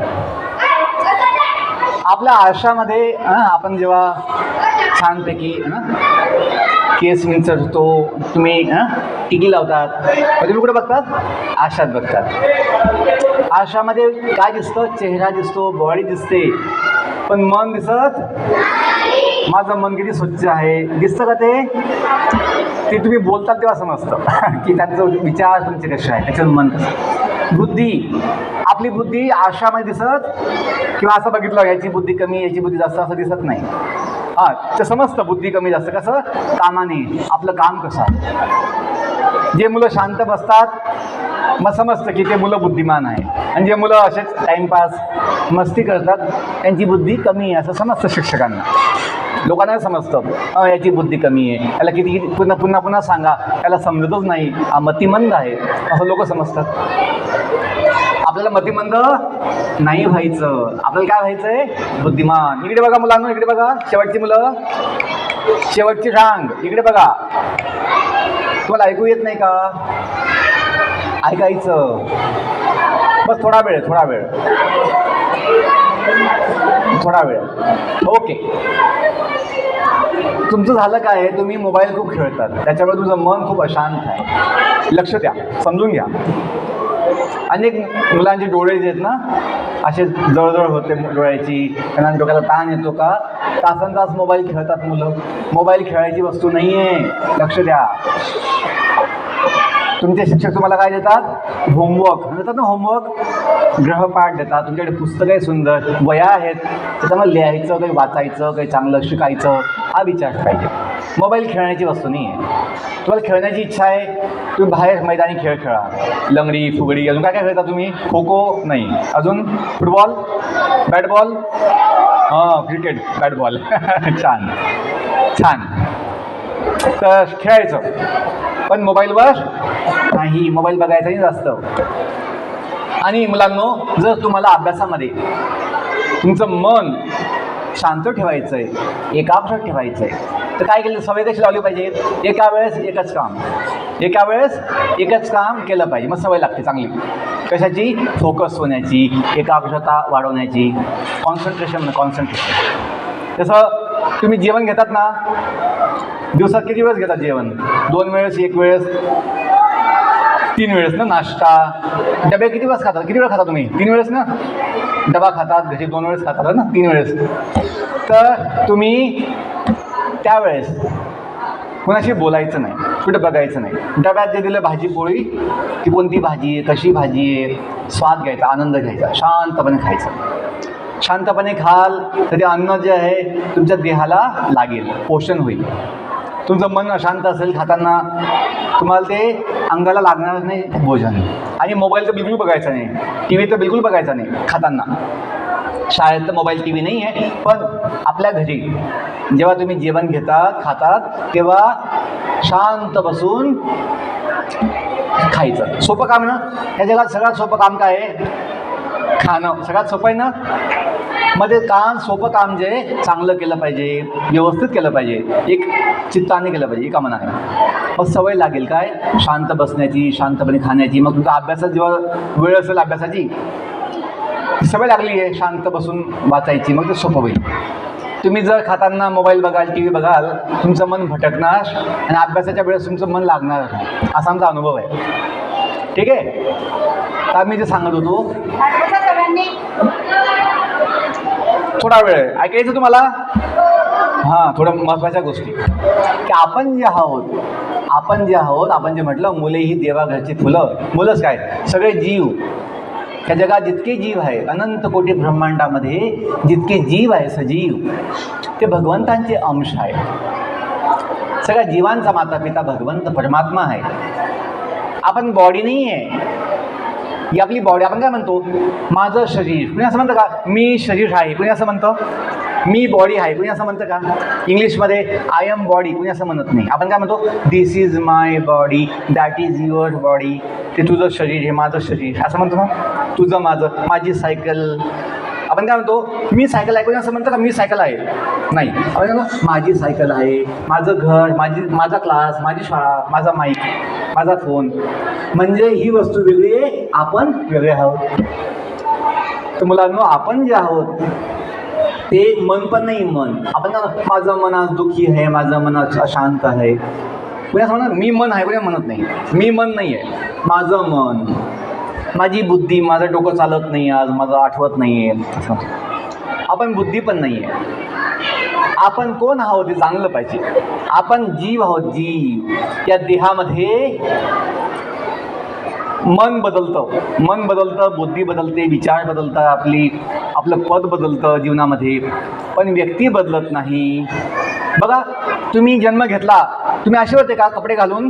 आपल्या आरशामध्ये आपण जेव्हा छानपैकी केस विंचरतो, तुम्ही टिकी लावतात, तुम्ही कुठे बघतात? आरशात बघतात. आरशामध्ये काय दिसतं? चेहरा दिसतो, बॉडी दिसते, पण मन दिसत. माझं मन किती स्वच्छ आहे दिसतं का? ते तुम्ही बोलतात तेव्हा समजतं की त्यांचं विचार तुमचे कसे आहे, त्याच्यात मन कसं. बुद्धी, आपली बुद्धी आरशामध्ये दिसत, किंवा असं बघितलं याची बुद्धी कमी, याची बुद्धी जास्त, असं दिसत नाही. ते समजतं बुद्धी कमी जास्त. कसं? कामाने. आपलं काम कसं. जे मुलं शांत बसतात मग समजतं की ते मुलं बुद्धिमान आहे, आणि जे मुलं असेच टाईमपास मस्ती करतात त्यांची बुद्धी कमी आहे असं समजतं शिक्षकांना. लोकांना समजतं याची बुद्धी कमी आहे, याला किती पुन्हा सांगा त्याला समजतच नाही, हा मतिमंद आहे असं लोक समजतात. आपल्याला मतिमंद नाही व्हायचं, आपल्याला काय व्हायचं आहे? बुद्धिमान. इकडे बघा मुलांना, इकडे बघा, शेवटची मुलं, शेवटची रांग, इकडे बघा. तुम्हाला ऐकू येत नाही का? ऐकायचं बस. थोडा वेळ. ओके. तुमचं झालं काय? तुम्ही मोबाईल खूप खेळतात, त्याच्यामुळे तुमचं मन खूप अशांत आहे. लक्ष द्या, समजून घ्या. अनेक मुलांचे डोळे जे आहेत ना असे जळजळ होते डोळ्याची, त्यांना डोक्याला ताण येतो का? तासनतास मोबाईल खेळतात मुलं. मोबाईल खेळायची वस्तू नाही आहे, लक्ष द्या. तुमचे शिक्षक तुम्हाला काय देतात? होमवर्क देतात ना. होमवर्क, ग्रहपाठ देतात. तुमच्याकडे पुस्तकं आहे सुंदर, वह्या आहेत, त्याच्यामुळे लिहायचं, काही वाचायचं, काही चांगलं शिकायचं, हा विचार पाहिजे. मोबाईल खेळण्याची वस्तू नाही आहे. तुम्हाला खेळण्याची इच्छा आहे, तुम्ही बाहेर मैदानी खेळ खेळा. लंगडी, फुगडी, अजून काय खेळता तुम्ही? खो खो नाही, अजून फुटबॉल, बॅटबॉल, क्रिकेट, बॅटबॉल. छान. तर खेळायचं, पण मोबाईलवर नाही. मोबाईल बघायचा नाही जास्त. आणि मुलांनो, जर तुम्हाला अभ्यासामध्ये तुमचं मन शांत ठेवायचं आहे, एकाग्र ठेवायचं आहे. तर काय केलं, सवय कशी लावली पाहिजे, एका वेळेस एकच काम केलं पाहिजे. मग सवय लागते चांगली. कशाची, फोकस होण्याची, एकाग्रता वाढवण्याची, कॉन्सन्ट्रेशन. तसं तुम्ही जेवण घेतात ना, दिवसात किती वेळेस घेतात जेवण, 2 वेळेस, 1 वेळेस, 3 वेळेस ना. नाश्ता, डबे किती वेळेस खातात, किती वेळ खाता तुम्ही, 3 वेळेस ना. डबा खातात, घरी 2 वेळेस खातात ना, 3 वेळेस. तर तुम्ही त्यावेळेस कोणाशी बोलायचं नाही, कुठे बघायचं नाही. डब्यात जे दिलं भाजी पोळी, ती कोणती भाजी आहे, कशी भाजी आहे, स्वाद घ्यायचा, आनंद घ्यायचा, शांतपणे खायचं. शांतपणे खाल तर ते अन्न जे आहे तुमच्या देहाला लागेल, पोषण होईल. तुमचं मन अशांत असेल खाताना, तुम्हाला ते अंगाला लागणार नाही भोजन. आणि मोबाईल तर बिलकुल बघायचा नाही, टी व्ही तर बिलकुल बघायचा नाही खाताना. शाळेत तर मोबाईल, टी व्ही नाही आहे, पण आपल्या घरी जेव्हा तुम्ही जेवण घेतात, खातात, तेव्हा शांत बसून खायचं. सोपं काम ना, या जगात सगळ्यात सोपं काम काय आहे, खाणं. सगळ्यात सोपं आहे ना. मध्ये काम, सोपं काम जे चांगलं केलं पाहिजे, व्यवस्थित केलं पाहिजे, एक चित्ताने केलं पाहिजे, एका मनाने. मग सवय लागेल काय, शांत बसण्याची, शांतपणे खाण्याची. मग तुमचा अभ्यासात जेव्हा वेळ असेल, अभ्यासाची सवय लागली आहे शांत बसून वाचायची, मग ते सोपं होईल. तुम्ही जर खाताना मोबाईल बघाल, टी व्ही बघाल, तुमचं मन भटकणार आणि अभ्यासाच्या वेळेस तुमचं मन लागणार नाही. असा आमचा अनुभव आहे. ठीक आहे. तर मी जे सांगत होतो, थोडा वेळ ऐकायचं तुम्हाला. हां, थोडं महत्त्वाच्या गोष्टी की आपण जे आहोत, आपण जे म्हटलं, मुले ही देवाघरची फुलं. मुलंच काय, सगळे जीव. ह्या जगात जितके जीव आहे, अनंत कोटी ब्रह्मांडामध्ये जितके जीव आहे, सजीव, ते भगवंतांचे अंश आहे. सगळ्या जीवांचा माता पिता भगवंत परमात्मा आहे. आपण बॉडी नाही आहे, ही आपली बॉडी. आपण काय म्हणतो, माझं शरीर. कुणी असं म्हणतं का, मी शरीर आहे? कुणी असं म्हणतं, मी बॉडी आहे? कुणी असं म्हणतं का? इंग्लिशमध्ये आय एम बॉडी कुणी असं म्हणत नाही. आपण काय म्हणतो, this is my body, that is your body. ते तुझं शरीर, हे माझं शरीर असं म्हणतो ना. तुझं, माझं, माझी सायकल. आपण काय म्हणतो, मी सायकल आहे. कोणी असं म्हणतं का, मी सायकल आहे? नाही. आपण म्हणतो, माझी सायकल आहे, माझं घर, माझा क्लास, माझी शाळा, माझा माईक, माझा फोन. म्हणजे ही वस्तू वेगळी आहे, आपण वेगळे आहोत. तर मुलांनो, आपण जे आहोत ते मन पण नाही. मन, आपण काय, माझं मन आज दुःखी आहे, माझं मन आज अशांत आहे. कोणी असं म्हणत, मी मन आहे. कोणी म्हणत नाही, मी मन नाही आहे, माझं मन, माझी बुद्धी, माझं डोकं चालत नाही आज, माझं आठवत नाही आहे असं. आपण बुद्धी पण नाही आहे. आपण कोण आहोत ते जाणलं पाहिजे. आपण जीव आहोत, जीव. या देहामध्ये मन बदलतं, बुद्धी बदलते, विचार बदलतात, आपलं पद बदलतं जीवनामध्ये, पण व्यक्ती बदलत नाही. बघा, तुम्ही जन्म घेतला, तुम्ही असे होते का कपडे घालून?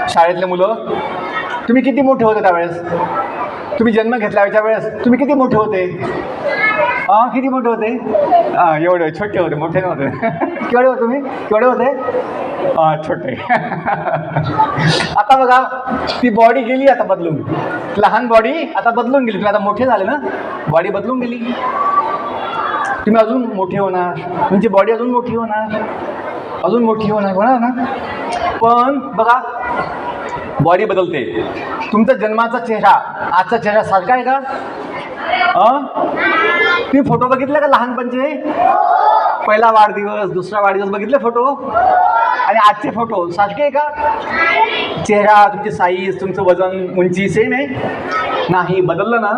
शाळेतले मुलं, तुम्ही किती मोठे होते त्यावेळेस? तुम्ही जन्म घेतल्याच्या वेळेस तुम्ही किती मोठे होते? किती मोठे होते? एवढे छोटे होते, मोठे नव्हते. केवढे होते तुम्ही? केवढे होते? छोटे. आता बघा, ती बॉडी गेली आता बदलून. लहान बॉडी आता बदलून गेली. तुम्ही आता मोठे झाले ना, बॉडी बदलून गेली. तुम्ही अजून मोठे होणार, तुमची बॉडी अजून मोठी होणार, होणार ना. पण बघा, बॉडी बदलते. तुमचा जन्माचा चेहरा आजचा चेहरा सारखा आहे का? तुम्ही फोटो बघितले का लहानपणचे? पहिला वाढदिवस, दुसरा वाढदिवस बघितले फोटो? आणि आजचे फोटो सारखे आहे का? चेहरा, तुमची साईज, तुमचं वजन, उंची सेम आहे? नाही, बदललं ना.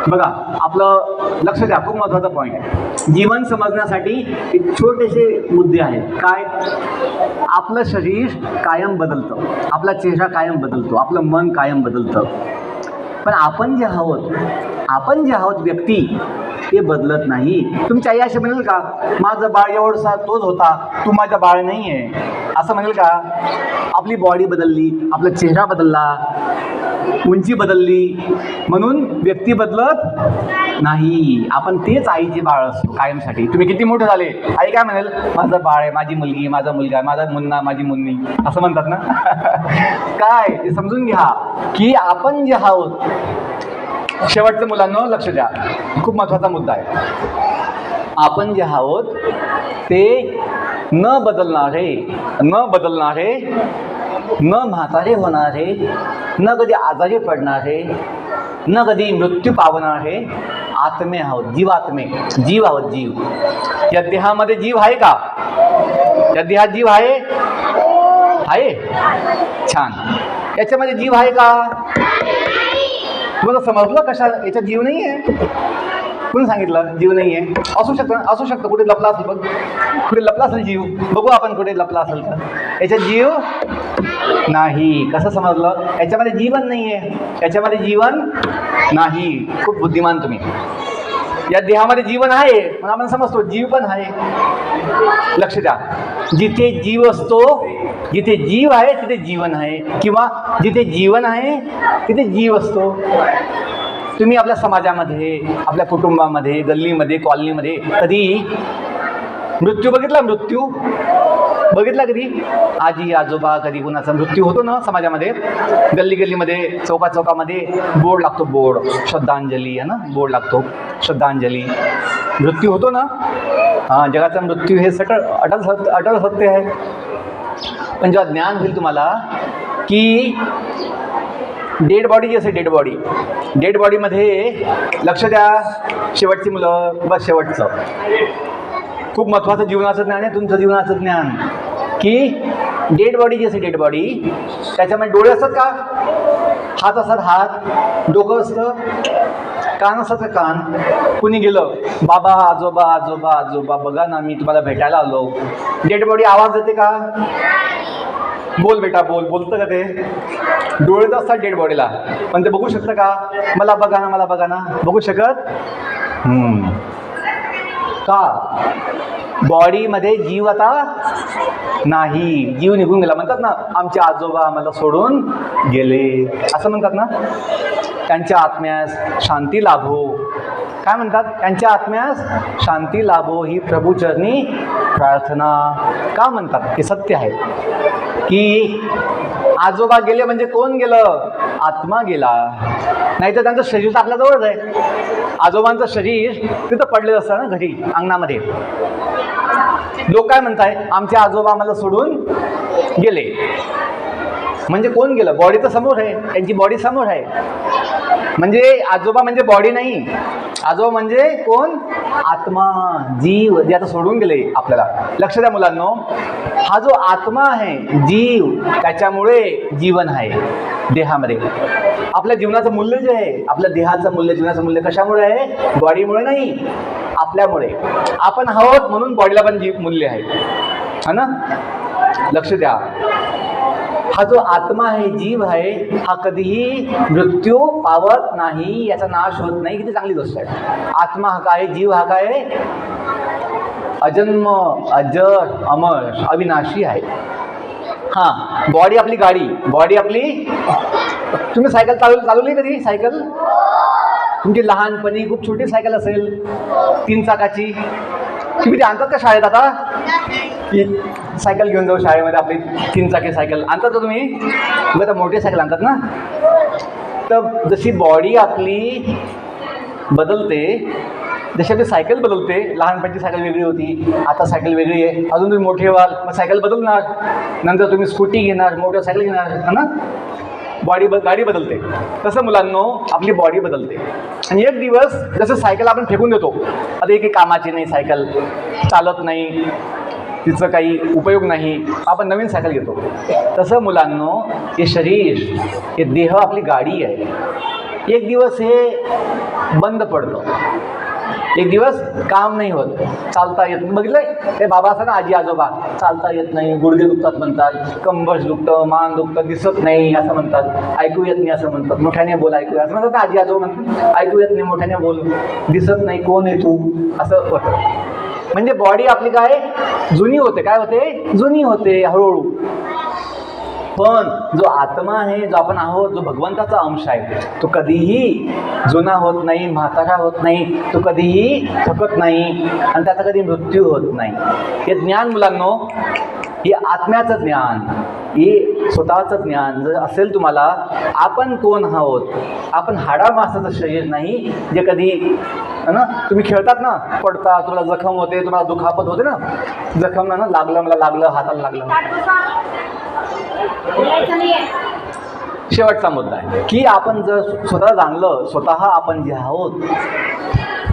बघा, आपलं लक्ष द्या, खूप महत्त्वाचा पॉईंट आहे. जीवन समजण्यासाठी एक छोटेसे मुद्दे आहेत. काय? आपलं शरीर कायम बदलतं, आपला चेहरा कायम बदलतो, आपलं मन कायम बदलतं. पण आपण जे आहोत व्यक्ती, ते बदलत नाही. तुमची आई असे म्हणेल का, माझं बाळ एवढसा तोच होता, तू माझं बाळ नाही आहे, असं म्हणेल का? आपली बॉडी बदलली, आपला चेहरा बदलला, उंची बदलली, म्हणून व्यक्ती बदलत नाही. आपण तेच आईचे बाळ असतो कायमसाठी. तुम्ही किती मोठे झाले, आई काय म्हणेल, माझं बाळ आहे, माझी मुलगी, माझा मुलगा, माझा मुन्ना, माझी मुन्नी, असं म्हणतात ना. काय ते समजून घ्या की आपण जे आहोत. शेवटचं मुलांनो लक्ष द्या, खूप महत्त्वाचा मुद्दा आहे. आपण जे आहोत ते न बदलणारे, न म्हातारे होणारे, न कधी आजारी पडणारे, न कधी मृत्यू पावणारे आत्मे आहोत, जीवात्मे, जीव आहोत, जीव. या देहामध्ये जीव आहे का? या देहात जीव आहे? आहे? छान. याच्यामध्ये जीव आहे का? तुम्हाला समजलं कशा याच्यात जीव नाही आहे? कोणी सांगितलं जीव नाही आहे? असू शकतं कुठे लपला असेल, बघ कुठे लपला असेल जीव, बघू आपण कुठे लपला असेल तर. याच्यात जीव नाही. कसं समजलं? याच्यामध्ये जीवन नाही आहे, याच्यामध्ये जीवन नाही. खूप बुद्धिमान तुम्ही. या देहामध्ये जीवन आहे पण आपण समजतो जीव पण आहे. लक्ष द्या, जिथे जीव असतो, जिथे जीव आहे तिथे जीवन आहे, किंवा जिथे जीवन आहे तिथे जीव असतो. तुम्ही आपल्या समाजामध्ये, आपल्या कुटुंबामध्ये, गल्लीमध्ये, कॉलनीमध्ये कधी मृत्यू बघितला? मृत्यू बघितला कधी? आजी आजोबा कधी कुणाचा मृत्यू होतो ना समाजामध्ये, गल्ली गल्लीमध्ये, चौकामध्ये बोर्ड लागतो, बोर्ड श्रद्धांजली आहे ना, बोर्ड लागतो श्रद्धांजली. मृत्यू होतो ना. हां, जगाचा मृत्यू हे अटल सत्य आहे. पण जेव्हा ज्ञान होईल तुम्हाला की डेड बॉडी जी असते, डेड बॉडीमध्ये लक्ष द्या, शेवटची मुलं, बस शेवटचं खूप महत्त्वाचं जीवनाचं ज्ञान आहे तुमचं, जीवनाचं ज्ञान, की डेड बॉडी जी असते, डेड बॉडी, त्याच्यामध्ये डोळे असतात का? हात असतात हात, डोकं असतं, कान असतात का? कान. कुणी गेलं, बाबा आजोबा आजोबा आजोबा बघा ना मी तुम्हाला भेटायला आलो. डेड बॉडी आवाज देते का? बोल बेटा बोल, बोलतं का ते? डोळे तर असतात डेड बॉडीला, पण ते बघू शकतं का? मला बघा ना, मला बघा ना, बघू शकत का? बॉडीमध्ये जीव आता नाही, जीव निघून गेला. म्हणतात ना आमचे आजोबा आम्हाला सोडून गेले, असं म्हणतात ना. त्यांच्या आत्म्यास शांती लाभो. काय म्हणतात? त्यांच्या आत्म्यास शांती लाभो ही प्रभूचरणी प्रार्थना. का म्हणतात? हे सत्य आहे की आजोबा गेले म्हणजे कोण गेलं? आत्मा गेला. नाही तर त्यांचं शरीर तर आपल्याजवळच आहे. आजोबांचं शरीर तिथं पडलेलं असतं ना घरी, अंगणामध्ये. लोक काय म्हणताय? आमचे आजोबा आम्हाला सोडून गेले. म्हणजे कोण गेलं? बॉडी तर समोर आहे, त्यांची बॉडी समोर आहे. म्हणजे आजोबा म्हणजे बॉडी नाही, आजोबा म्हणजे कोण? आत्मा, जीव, जे आता सोडून गेले आपल्याला. लक्ष द्या मुलांनो, हा जो आत्मा आहे, जीव, त्याच्यामुळे जीवन आहे देहामध्ये. आपल्या जीवनाचं मूल्य जे आहे, आपल्या देहाचं मूल्य, जीवनाचं मूल्य कशामुळे आहे? बॉडीमुळे नाही, आपल्यामुळे. आपण आहोत म्हणून बॉडीला पण जीव मूल्य आहे ना. लक्ष द्या, हा जो आत्मा आहे, जीव आहे, हा कधीही मृत्यू पावत नाही, याचा नाश होत नाही. किती चांगली गोष्ट आहे. आत्मा हा काय? जीव हा काय? अजन्म, अजर, अमर, अविनाशी आहे. हां, बॉडी आपली गाडी, बॉडी आपली. तुम्ही सायकल चालवली कधी? सायकल तुमची लहानपणी खूप छोटी सायकल असेल, 3 चाकाची. तुम्ही ती आणतात का शाळेत आता? की सायकल घेऊन जाऊ शाळेमध्ये, आपली 3 चाकी सायकल आणतात का तुम्ही? तुम्ही आता मोठी सायकल आणतात ना. तर जशी बॉडी आपली बदलते, जशी आपली सायकल बदलते, लहानपणची सायकल वेगळी होती, आता सायकल वेगळी आहे. अजून तुम्ही मोठे व्हाल मग सायकल बदलणार, नंतर तुम्ही स्कूटी घेणार, मोटरसायकल घेणार, है ना. गाडी बदलते. तसं मुलांनो आपली बॉडी बदलते. आणि एक दिवस जसं सायकल आपण फेकून देतो, आता एक कामाची नाही, सायकल चालत नाही, तिचं काही उपयोग नाही, आपण नवीन सायकल घेतो. तसं मुलांनो हे शरीर, हे देह आपली गाडी आहे. एक दिवस हे बंद पडतं, एक दिवस काम नाही होत, चालता येत नाही. बघितलं ते बाबा असं ना, आजी आजोबा, चालता येत नाही, गुडघे दुखतात म्हणतात, कंबर दुखतं, मान दुखतं, दिसत नाही असं म्हणतात, ऐकू येत नाही असं म्हणतात, मोठ्याने बोल ऐकू असं म्हणतात ना. आजी आजोबा म्हणतात ऐकू येत नाही, मोठ्याने बोल, दिसत नाही, कोण आहे तू, असं होतं. म्हणजे बॉडी आपली काय जुनी होते. काय होते? जुनी होते हळूहळू. पण जो आत्मा आहे, जो आपण आहोत, जो भगवंताचा अंश आहे, तो कधीही जुना होत नाही, म्हातारा होत नाही, तो कधीही थकत नाही, आणि त्याचा कधी मृत्यू होत नाही. हे ज्ञान मुलांनो हे आत्म्याचं ज्ञान, हे स्वतःचं ज्ञान जर असेल तुम्हाला, आपण कोण आहोत, आपण हाडामासाचं शरीर नाही जे कधी ना तुम्ही खेळतात ना, पडता, तुम्हाला जखम होते, तुम्हाला दुखापत होते ना, जखम ना लागलं, मला लागलं, हाताला लागलं. शेवटचा मुद्दा आहे की आपण जर स्वतः जाणलं, स्वतः आपण जे आहोत,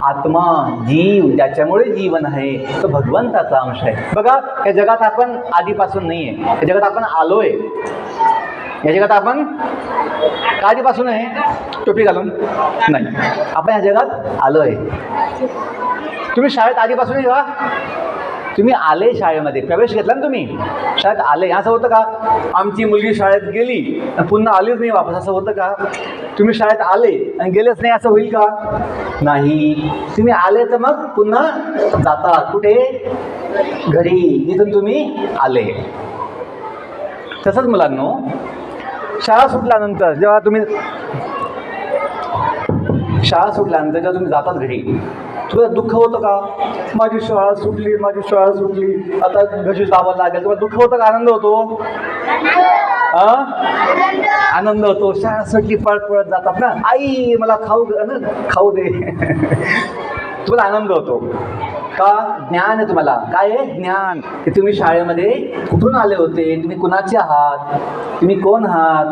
आत्मा, जीव, ज्याच्यामुळे जीवन आहे, तो भगवंताचा अंश आहे. बघा, या जगात आपण आधीपासून नाही आहे, या जगात आपण आलोय. या जगात आपण का आधीपासून आहे? टोपी घालून नाही, आपण या जगात आलोय. तुम्ही शाळेत आधीपासून आहे का? तुम्ही आले शाळेमध्ये, प्रवेश घेतला ना तुम्ही, शाळेत आले. असं होतं का आमची मुलगी शाळेत गेली आणि पुन्हा आलीच नाही वापस, असं होतं का? तुम्ही शाळेत आले आणि गेलेच नाही, असं होईल का? नाही. तुम्ही आले तर मग पुन्हा जातात कुठे? घरी, जिथून तुम्ही आले. तसंच मुलांनो, शाळा सुटल्यानंतर जेव्हा तुम्ही जातात घरी, तुला दुःख होतं का? माझी शाळा सुटली, आता घरी जावं लागेल. तुम्हाला दुःख होतं का आनंद होतो? आनंद होतो. शाळा सुटली, पळत जातात ना, आई मला खाऊ दे. तुम्हाला आनंद होतो का? ज्ञान आहे तुम्हाला. काय आहे? ज्ञान. की तुम्ही शाळेमध्ये कुठून आले होते, तुम्ही कुणाचे आहात, तुम्ही कोण आहात,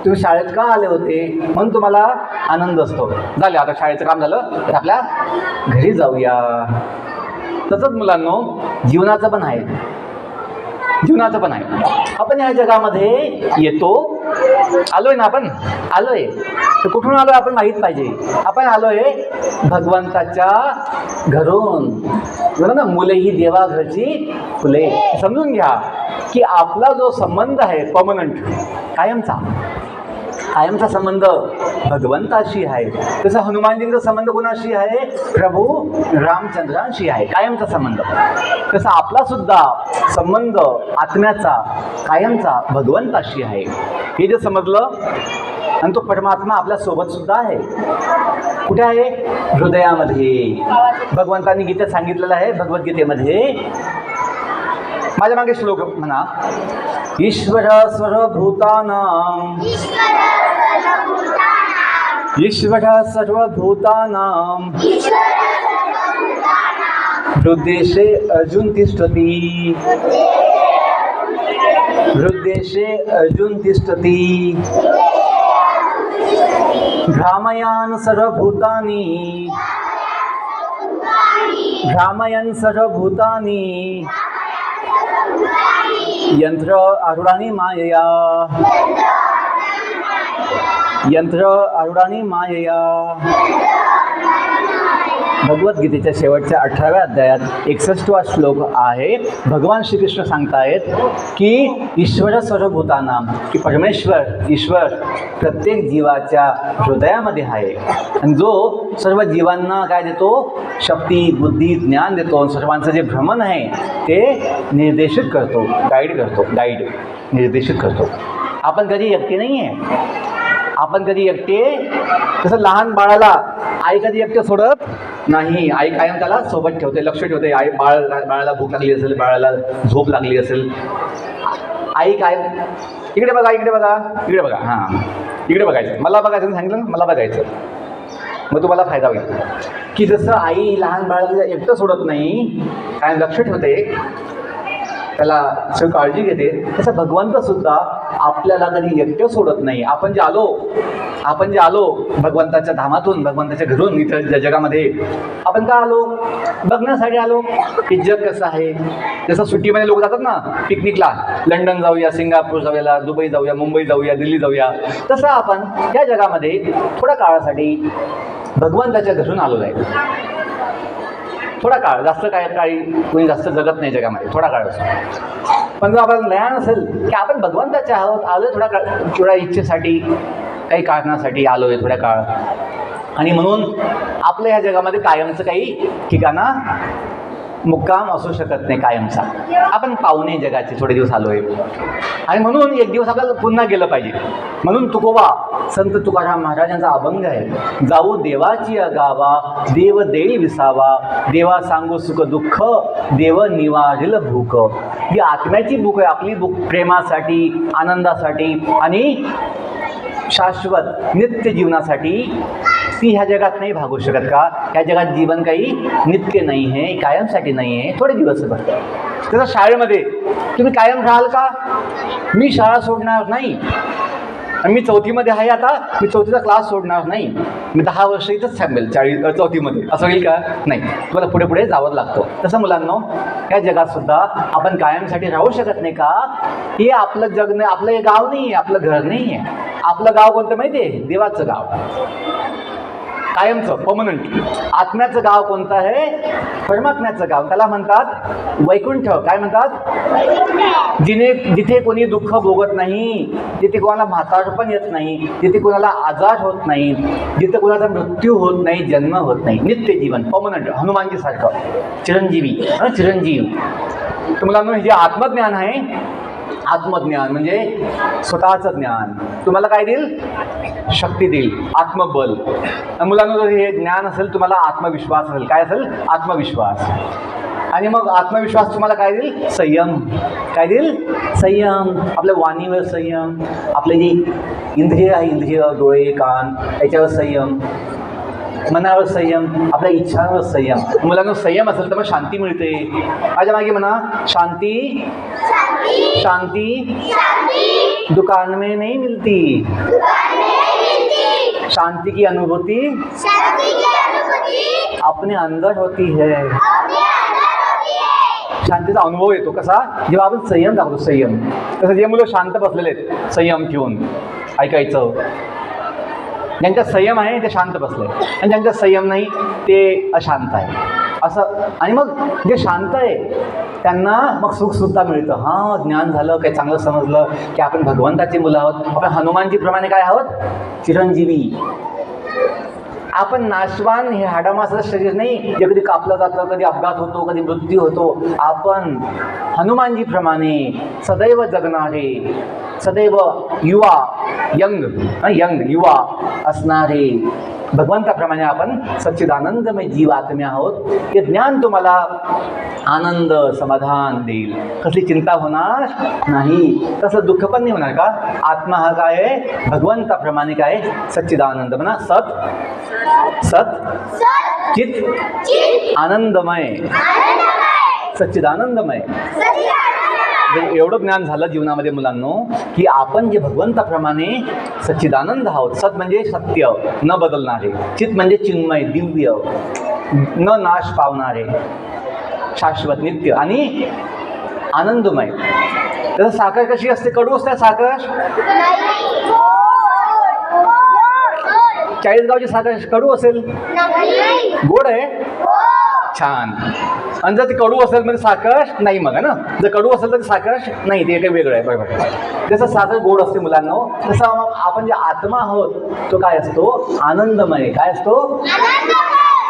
तुम्ही शाळेत का आले होते, म्हणून तुम्हाला आनंद असतो. झालं, आता शाळेचं काम झालं तर आपल्या घरी जाऊया. तसंच मुलांनो, जीवनाचं पण आहे. आपण या जगामध्ये येतो, आलोय ना, आपण आलोय तर कुठून आलोय आपण माहीत पाहिजे. आपण आलोय भगवंताच्या घरून. बरं ना, मुले ही देवा घरची फुले. समजून घ्या की आपला जो संबंध आहे परमनंट, कायमचा संबंध भगवंताशी आहे. तसं हनुमानजींचा संबंध कोणाशी आहे? प्रभू रामचंद्रांशी आहे, कायमचा संबंध. तसा आपला सुद्धा संबंध आत्म्याचा, कायमचा भगवंताशी आहे. हे जे समजलं, आणि तो परमात्मा आपल्या सोबत सुद्धा आहे. कुठे आहे? हृदयामध्ये. भगवंतांनी गीतेत सांगितलेलं आहे, भगवद्गीतेमध्ये. माझ्या मागे श्लोक म्हणा, ईश्वर सर्वभूतानां हृद्देशे अर्जुन तिष्ठति. भ्रामयन् सर्वभूतानि यंत्र आरूढानि मायया. भगवद्गीतेच्या शेवटच्या 18व्या अध्यायात 61वा श्लोक आहे. भगवान श्रीकृष्ण सांगतायत की ईश्वर सर्वभूतानां, की परमेश्वर, ईश्वर प्रत्येक जीवाच्या हृदयामध्ये आहे. आणि जो सर्व जीवांना काय देतो? शक्ती, बुद्धी, ज्ञान देतो. सर्वांचं जे भ्रमण आहे ते निर्देशित करतो, निर्देशित करतो. आपण कधी एकटे नाही आहे. आपण कधी एकटे, तसं लहान बाळाला आई कधी एकटे सोडत नाही. आई कायम त्याला सोबत ठेवते, लक्ष ठेवते. आई बाळाला भूक लागली असेल, बाळाला झोप लागली असेल, आई काय, इकडे बघा, हां इकडे बघायचं, मला बघायचं सांगितलं ना, मला बघायचं, मग तुम्हाला फायदा होईल. की जसं आई लहान बाळाला एकटं सोडत नाही, कायम लक्ष ठेवते, त्याला सगळी काळजी घेते, तसं भगवंत सुद्धा आपल्याला कधी एकटं सोडत नाही. आपण जे आलो भगवंताच्या धामातून, भगवंताच्या घरून, इथं जगामध्ये आपण का आलो? बघण्यासाठी आलो की जग कसं आहे. जसं सुट्टीमध्ये लोक जातात ना पिकनिकला, लंडन जाऊया, सिंगापूर जाऊया, दुबई जाऊया, मुंबई जाऊया, दिल्ली जाऊया, तसं आपण या जगामध्ये थोड्या काळासाठी भगवंताच्या घरून आलो आहे. थोडा काळ, जास्त काळी कोणी जास्त जगत नाही जगामध्ये, थोडा काळ असतो. पण जर आपल्याला ज्ञान असेल की आपण भगवंताचे आहोत, आलो थोड्या इच्छेसाठी, काही कारणासाठी आलो आहे थोड्या काळ, आणि म्हणून आपलं ह्या जगामध्ये कायमचं काही ठिकाणा मुक्काम असू शकत नाही कायमचा. आपण पाहुणे जगाचे थोडे दिवस आलोय आणि म्हणून एक दिवस आपल्याला पुन्हा गेलं पाहिजे. म्हणून तुकोबा संत तुकाराम महाराजांचा अभंग आहे, जाऊ देवाची गावा देव देईल विसावा, देवा सांगू सुख दुःख देव निवारिल भूक. ही आत्म्याची भूक आहे आपली, भूक प्रेमासाठी, आनंदासाठी आणि शाश्वत नित्य जीवनासाठी. ती ह्या जगात नाही भागू शकत का? ह्या जगात जीवन काही नित्य नाही आहे, कायमसाठी नाही आहे, थोडे दिवस बघतो. तसं शाळेमध्ये तुम्ही कायम राहाल का? मी शाळा सोडणार नाही. आणि मी चौथीमध्ये आहे आता, मी चौथीचा क्लास सोडणार नाही, मी 10 वर्ष इथंच थांबेल 40 असं होईल का? नाही, तुम्हाला पुढे पुढे जावं लागतं. तसं मुलांनो या जगात सुद्धा आपण कायमसाठी राहू शकत नाही का? हे आपलं जग नाही, आपलं हे गाव नाही आहे, आपलं घर नाही आहे. आपलं गाव कोणतं माहिती आहे? देवाचं गाव, कायमचं, परमनंट. आत्म्याचं गाव कोणतं आहे? परमात्म्याचं गाव. त्याला म्हणतात वैकुंठ. काय म्हणतात? जिथे कोणी दुःख भोगत नाही, जिथे कोणाला म्हातारपण येत नाही, जिथे कोणाला आजार होत नाही, जिथे कोणाचा मृत्यू होत नाही, जन्म होत नाही, नित्य जीवन, परमनंट, हनुमानजी सारखं चिरंजीवी. चिरंजीव. तुम्हाला हे जे आत्मज्ञान आहे, आत्मज्ञान म्हणजे स्वतःचं ज्ञान तुम्हाला काय देईल? शक्ती देईल, आत्मबल. मुलांना जर हे ज्ञान असेल तुम्हाला आत्मविश्वास असेल. काय असेल? आत्मविश्वास. आणि मग आत्मविश्वास तुम्हाला काय देईल? संयम. काय देईल? संयम. आपल्या वाणीवर संयम, आपले जी इंद्रिय आहे, इंद्रिय, डोळे, कान, याच्यावर संयम, मनावर संयम, आपल्या इच्छांवर संयम. मुलांना संयम असेल तर मग शांती मिळते. माझ्या मागे म्हणा, शांती शांती दुकान में नहीं मिलती, शांति की अनुभूति अपने अंदर होती है. शांतीचा अनुभव येतो कसा? जेव्हा आपण संयम दाखवतो. संयम. तसं जे मुलं शांत बसलेले आहेत संयम ठेवून ऐकायचं, ज्यांचा संयम आहे ते शांत बसले, आणि ज्यांचा संयम नाही ते अशांत आहे असं. आणि मग जे शांत आहे त्यांना मग सुखसुद्धा मिळतं. हां, ज्ञान झालं, काही चांगलं समजलं की आपण भगवंताची मुलं आहोत, आपण हनुमानजीप्रमाणे काय आहोत? चिरंजीवी. आपण नाशवान हे हाडामासाचं शरीर नाही, जे कधी कापलं जातं, कधी अपघात होतो, कधी मृत्यू होतो. आपण हनुमानजीप्रमाणे सदैव जगणारे, सदैव युवा, यंग युवा असणारे भगवंताप्रमाणे आपण सच्चिदानंदमय जीवात्म्या आहोत. हे ज्ञान तुम्हाला आनंद, समाधान देईल. कसली चिंता होणार नाही, कसलं दुःख पण नाही होणार का? आत्मा हा काय आहे? भगवंताप्रमाणे काय? सच्चिदानंद. म्हणा सत चित आनंदमय, सच्चिदानंदमय. एवढं ज्ञान झालं जीवनामध्ये मुलांनो की आपण जे भगवंताप्रमाणे सच्चिदानंद आहोत. सत म्हणजे सत्य, न बदलणारे. चित म्हणजे चिन्मय, दिव्य, न नाश पावणारे, शाश्वत, नित्य आणि आनंदमय. तसं साखर कशी असते? कडू असते साखर. 40गावची साखर कडू असेल? गोड आहे. छान. आणि जर ती कडू असेल म्हणजे साखर नाही, मग आहे ना. जर कडू असेल तर साखर नाही, ते काही वेगळं आहे. बरोबर. जसं साखर गोड असते मुलांना, तसं आपण जे आत्मा आहोत तो काय असतो? आनंदमय. काय असतो?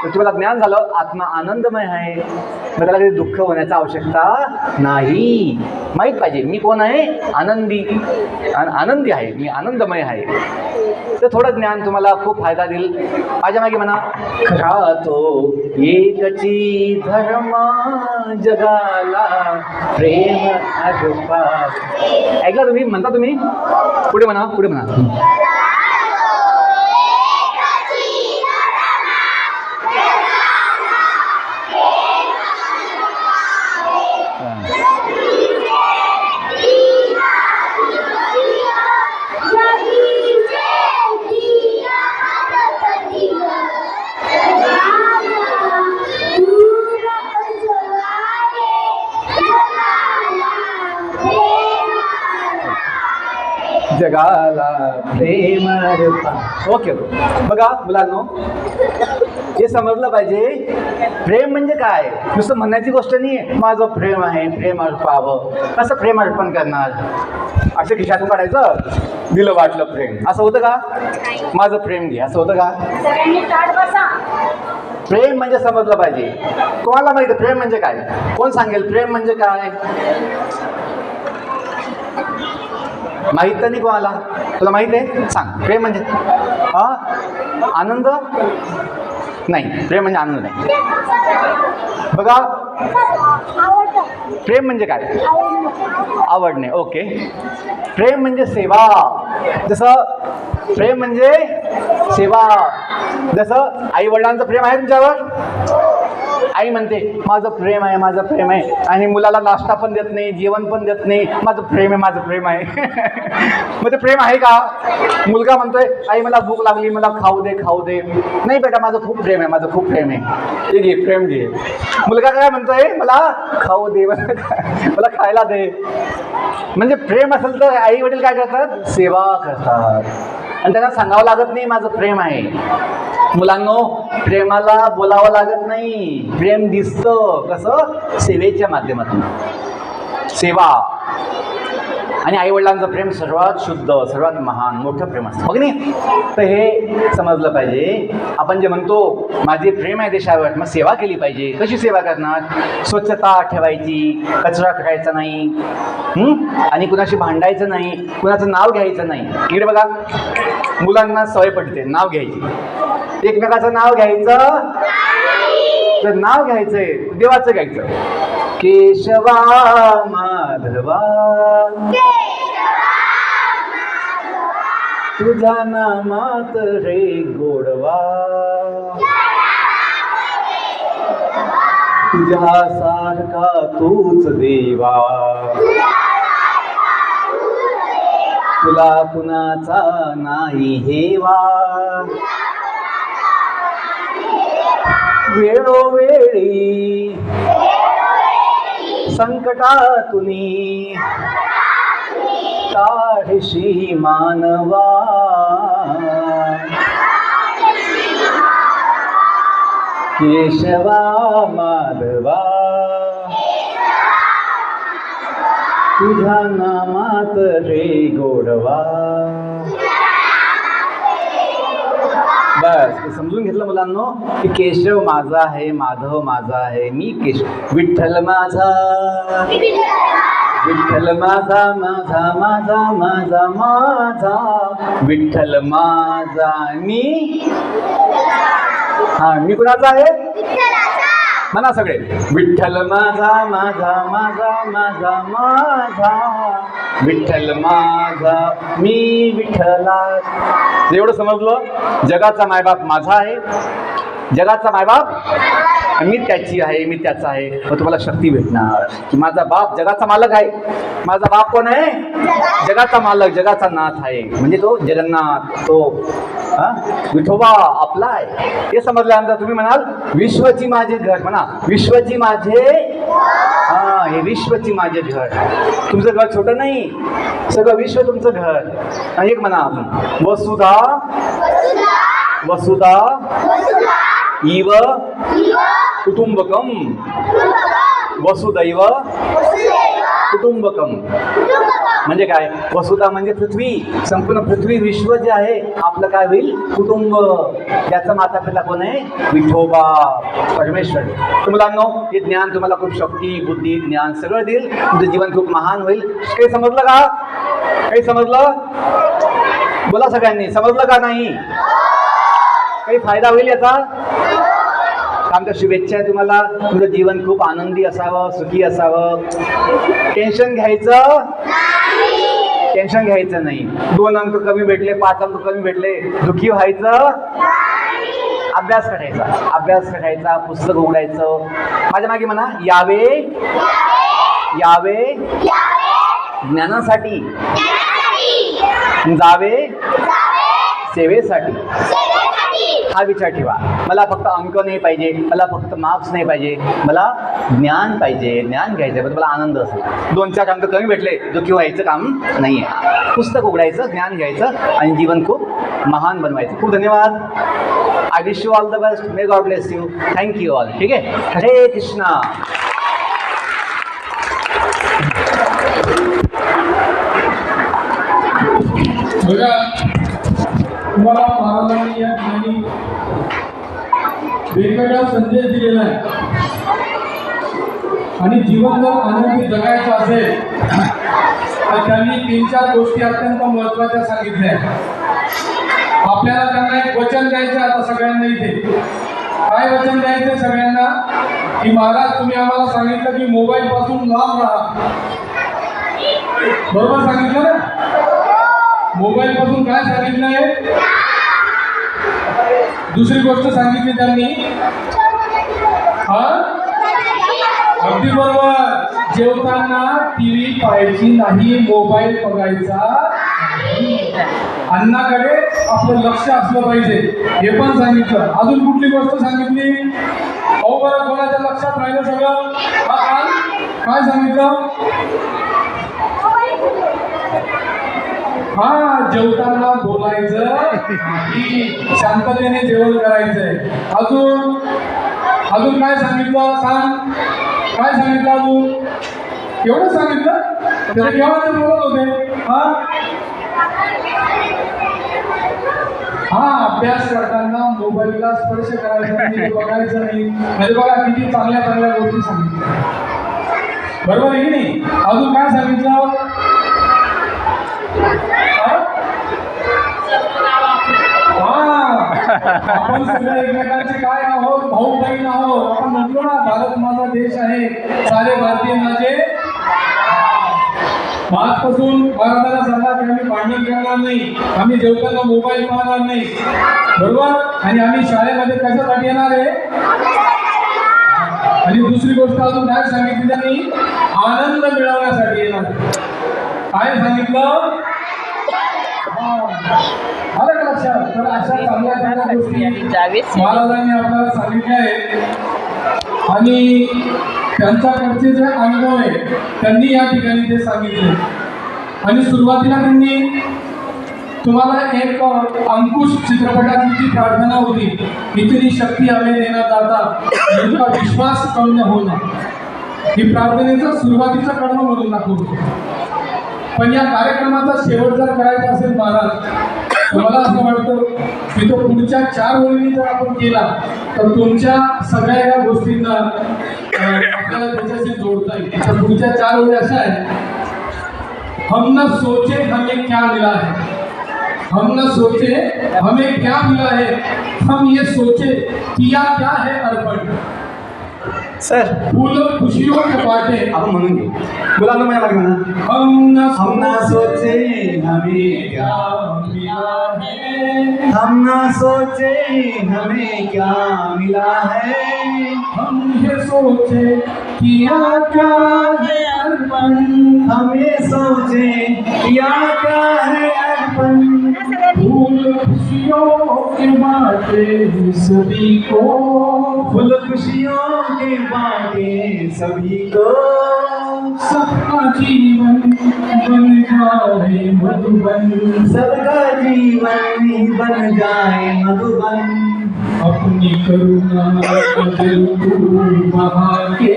तुम्हाला ज्ञान झालं आत्मा आनंदमय आहे, मग त्याला काही दुःख होण्याची आवश्यकता नाही. माहीत पाहिजे मी कोण आहे? आनंदी आहे, मी आनंदमय आहे. तर थोडं ज्ञान तुम्हाला खूप फायदा देईल. माझ्या मागे म्हणा, खरा तो एकची धर्मा जगाला प्रेम अरूपा. ऐकला तुम्ही? म्हणता तुम्ही? पुढे म्हणा, पुढे म्हणा. जगाला प्रेम. ओके. बघा मुलांनो, हे समजलं पाहिजे. प्रेम म्हणजे काय? नुसतं म्हणण्याची गोष्ट नाही आहे. माझं प्रेम आहे, प्रेम अर्पावं. कसं प्रेम अर्पण करणार? असं खिशातून काढायचं, दिलं वाटलं प्रेम, असं होतं का? माझं प्रेम घे, असं होतं का? प्रेम म्हणजे समजलं पाहिजे. कोणाला माहिती प्रेम म्हणजे काय? कोण सांगेल प्रेम म्हणजे काय? माहित तर नाही कोणाला? तुला माहित आहे? सांग. प्रेम म्हणजे आनंद नाही. प्रेम म्हणजे आनंद नाही. बघा, प्रेम म्हणजे काय? आवडणे. ओके. प्रेम म्हणजे सेवा. जसं प्रेम म्हणजे सेवा. जसं आई वडिलांचं प्रेम आहे तुमच्यावर. आई म्हणते माझं प्रेम आहे, माझं प्रेम आहे, आणि मुलाला नाश्ता पण देत नाही, जेवण पण देत नाही, माझं प्रेम आहे, माझं प्रेम आहे. मग ते प्रेम आहे का? मुलगा म्हणतोय आई मला भूक लागली, मला खाऊ दे, खाऊ दे. नाही बेटा, माझं खूप प्रेम आहे, माझं खूप प्रेम आहे. ते घे, प्रेम घे. मुलगा काय म्हणतोय मला खाऊ दे, मला खायला दे. म्हणजे प्रेम असेल तर आई वडील काय करतात? सेवा करतात, आणि त्यांना सांगावं लागत नाही माझं प्रेम आहे. मुलांनो, प्रेमाला बोलावं लागत नाही. प्रेम दिसतं कसं? सेवेच्या माध्यमातून. सेवा आणि आईवडिलांचं प्रेम सर्वात शुद्ध, सर्वात महान, मोठं प्रेम असतं, बघ नाही? तर हे समजलं पाहिजे. आपण जे म्हणतो माझे प्रेम आहे देशावर, मग सेवा केली पाहिजे. कशी सेवा करणार? स्वच्छता ठेवायची, कचरा करायचा नाही, आणि कुणाशी भांडायचं नाही, कुणाचं नाव घ्यायचं नाही. इकडे बघा, मुलांना सवय पडते नाव घ्यायची. एकमेकाचं नाव घ्यायचं, तर नाव घ्यायचंय देवाचं घ्यायचं. केशवा माधवा तुझ्या नामात रे गोडवा, तुझ्या सारखा तूच देवा, तुला कुणाचा नाही हेवा. वेळोवेळी संकटातुनी तारशी मानवा, केशवा माधवा तुझ्या नामात रे गोडवा. बस समजून घेतलं मुलांनो की केशव माझा आहे, माधव माझा आहे, मी केशव. विठ्ठल माझा, विठ्ठल माझा, माझा माझा माझा माझा, विठ्ठल माझा. मी मी कुणाचा आहे? म्हणा सगळे. विठ्ठल माझा, माझा माझा माझा माझा, विठ्ठल माझा, मी विठ्ठला. एवढं समजलं? जगाचा मायबाप माझा आहे, जगाचा मायबाप मी त्याची आहे, मी त्याचा आहे. मग तुम्हाला शक्ती भेटणार की माझा बाप जगाचा मालक आहे. माझा बाप कोण आहे? जगाचा मालक, जगाचा नाथ आहे, म्हणजे तो जगन्नाथ, तो विठोबा आपला आहे. हे समजल्यानंतर तुम्ही म्हणाल विश्वची माझे घर. म्हणा विश्वची माझे, हे विश्वची माझे घर. तुमचं घर छोटं नाही, सगळं विश्व तुमचं घर. आणि एक म्हणा वसुधा, वसुधा इव कुटुंबकम, वसुदैव कुटुंबकम. म्हणजे काय? वसुधा म्हणजे पृथ्वी, संपूर्ण पृथ्वी, विश्व जे आहे आपलं काय होईल? कुटुंब. त्याचं माता पिता कोण आहे? विठोबा परमेश्वर. तर मुलांनो, हे ज्ञान तुम्हाला खूप शक्ती, बुद्धी, ज्ञान सगळं देईल. तुमचं जीवन खूप महान होईल. काही समजलं का? काही समजलं? बोला सगळ्यांनी, समजलं का नाही? काही फायदा होईल याचा? आमच्या शुभेच्छा आहे तुम्हाला. तुमचं जीवन खूप आनंदी असावं, सुखी असावं. टेन्शन घ्यायचं, टेन्शन घ्यायचं नाही. 2 अंक कमी भेटले, 5 अंक कमी भेटले, दुःखी व्हायचं. अभ्यास करायचा, अभ्यास करायचा, पुस्तक उघडायचं. माझ्या मागे म्हणा यावे, यावे ज्ञानासाठी, जावे सेवेसाठी. हा विचार ठेवा. मला फक्त अंक नाही पाहिजे, मला फक्त मार्क्स नाही पाहिजे, मला ज्ञान पाहिजे. ज्ञान घ्यायचं पण मला आनंद असेल. 2-4 अंक कमी भेटले, दुःखी व्हायचं काम नाही आहे. पुस्तक उघडायचं, ज्ञान घ्यायचं आणि जीवन खूप महान बनवायचं. खूप धन्यवाद. I wish you all the best. May God bless you. Thank you all. ठीक आहे. हरे कृष्णा. बघा, तुम्हाला महाराजांनी या ठिकाणी वेगवेगळा संदेश दिलेला आहे आणि जीवन जर आनंदी जगायचं असेल तर त्यांनी 3-4 गोष्टी अत्यंत महत्त्वाच्या सांगितल्या. आपल्याला त्यांना एक वचन द्यायचं आता सगळ्यांना इथे. काय वचन द्यायचं सगळ्यांना की महाराज तुम्ही आम्हाला सांगितलं की मोबाईल पासून लांब राहा. बरोबर सांगितलं ना? मोबाईल पासून काय सांगितलंय? दुसरी गोष्ट सांगितली त्यांनी हा अगदी बरोबर. जेवताना टीव्ही पाहायची नाही, मोबाईल बघायचा नाही. अन्नाकडे आपलं लक्ष असलं पाहिजे हे पण सांगितलं. अजून कुठली गोष्ट सांगितली? अहो बरं कोणाच्या लक्षात राहिलं सगळं? काय सांगितलं? हा जेवताना बोलायचं नाही, शांततेने जेवण करायचंय. अजून काय सांगितलं? सांग काय सांगितलं? अजून एवढं सांगितलं? त्याला केव्हा बोलत होते? हा अभ्यास करताना मोबाईलला स्पर्श करायचा नाही, बघायचं नाही. म्हणजे बघा किती चांगल्या चांगल्या गोष्टी सांगितल्या. बरोबर आहे की नाही? अजून काय सांगितलं? आपण सगळे एकमेकांचे काय आहोत? भाऊ बहीण आहोत. आपण म्हणतो ना भारत माझा देश आहे, सारे भारतीय माझे. आजपासून महाराजांना सांगा की आम्ही भांडण करणार नाही, आम्ही जेवताना मोबाईल पाहणार नाही. बरोबर? आणि आम्ही शाळेमध्ये कशासाठी येणार आहे? आणि दुसरी गोष्ट अजून काय सांगितली त्यांनी? आनंद मिळवण्यासाठी येणार. काय सांगितलं? आलं का लक्षात? तर अशा चांगल्या चांगल्या गोष्टी महाराजांनी आपल्याला सांगितल्या आहेत आणि त्यांच्याकडचे जे अनुभव आहे त्यांनी या ठिकाणी ते सांगितले. आणि सुरुवातीला त्यांनी तुम्हाला एक अंकुश चित्रपटाची जी प्रार्थना होती, इतनी शक्ती हमें देना दाता इनका विश्वास कम न होना, ही प्रार्थनेचं सुरुवातीचं कर्म म्हणून दाखवतो. पण या कार्यक्रमाचा शेवट जर करायचा असेल महाराज, मला असं वाटतं की तो पुढच्या 4 ओळींनी जर आपण केला तर तुमच्या सगळ्या या गोष्टींना आपल्याला त्याच्याशी जोडता येईल. तर पुढच्या 4 ओळी अशा आहेत. हम न सोचे हमें क्या मिला है, हम न सोचे हमें क्या मिला है, हम ये सोचे किया क्या है अर्पण. सर फूल खुशियों के बाटे आपण म्हणून घेऊ. बोला ना माझ्या मागे. हम ना सोचे हमें क्या मिला है, हम ना सोचे हमें क्या मिला है, हम ये सोचे किया क्या है अर्पण, हमें सोचे किया क्या है अर्पण. फूल खुशियों के बाटे सभी को, फूल खुशियों के बाटे सभी को, सबका जीवन बन जाए मधुबन, सबका जीवन बन जाए मधुबन. अपनी करुणा का जल तू बहा के,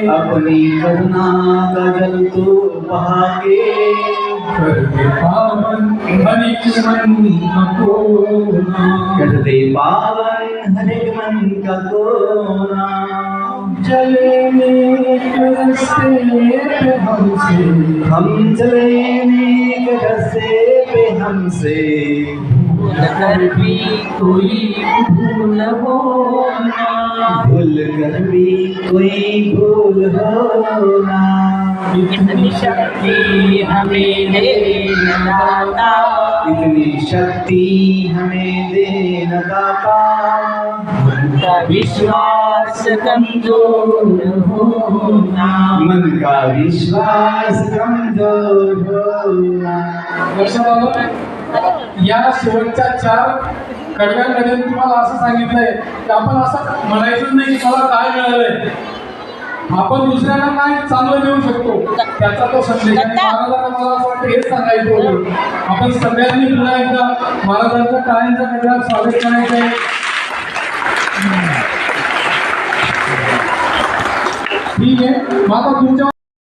अपनी करुणा का जल तू बहा के, कर दे पावन हर एक मन का कोना, कर दे पावन हर एक मन का कोना. चले नेक रास्ते पे हमसे, हम चले नेक रास्ते पे हमसे, कर भी कोई भूल हो ना, भूल कर भी कोई भूल हो ना. इतनी शक्ति हमें दे दाता, इतनी शक्ति हमें दे न दाता, का विश्वास कमजोर होना, मन का विश्वास कमजोर होना. लक्षात आलं? या शेवटच्या 4 कडव्यांमध्ये तुम्हाला असं सांगितलंय की आपण असं म्हणायचं नाही की मला काय मिळालंय, आपण दुसऱ्यांना काय चांगलं देऊ शकतो त्याचा तो संदेश. आणि महाराजांना मला असं वाटतं हेच सांगायचं होतं. आपण सगळ्यांनी पुन्हा एकदा महाराजांच्या टाळ्यांच्या गजरात स्वागत करायचं आहे. ठीक आहे, मग आता तुमच्या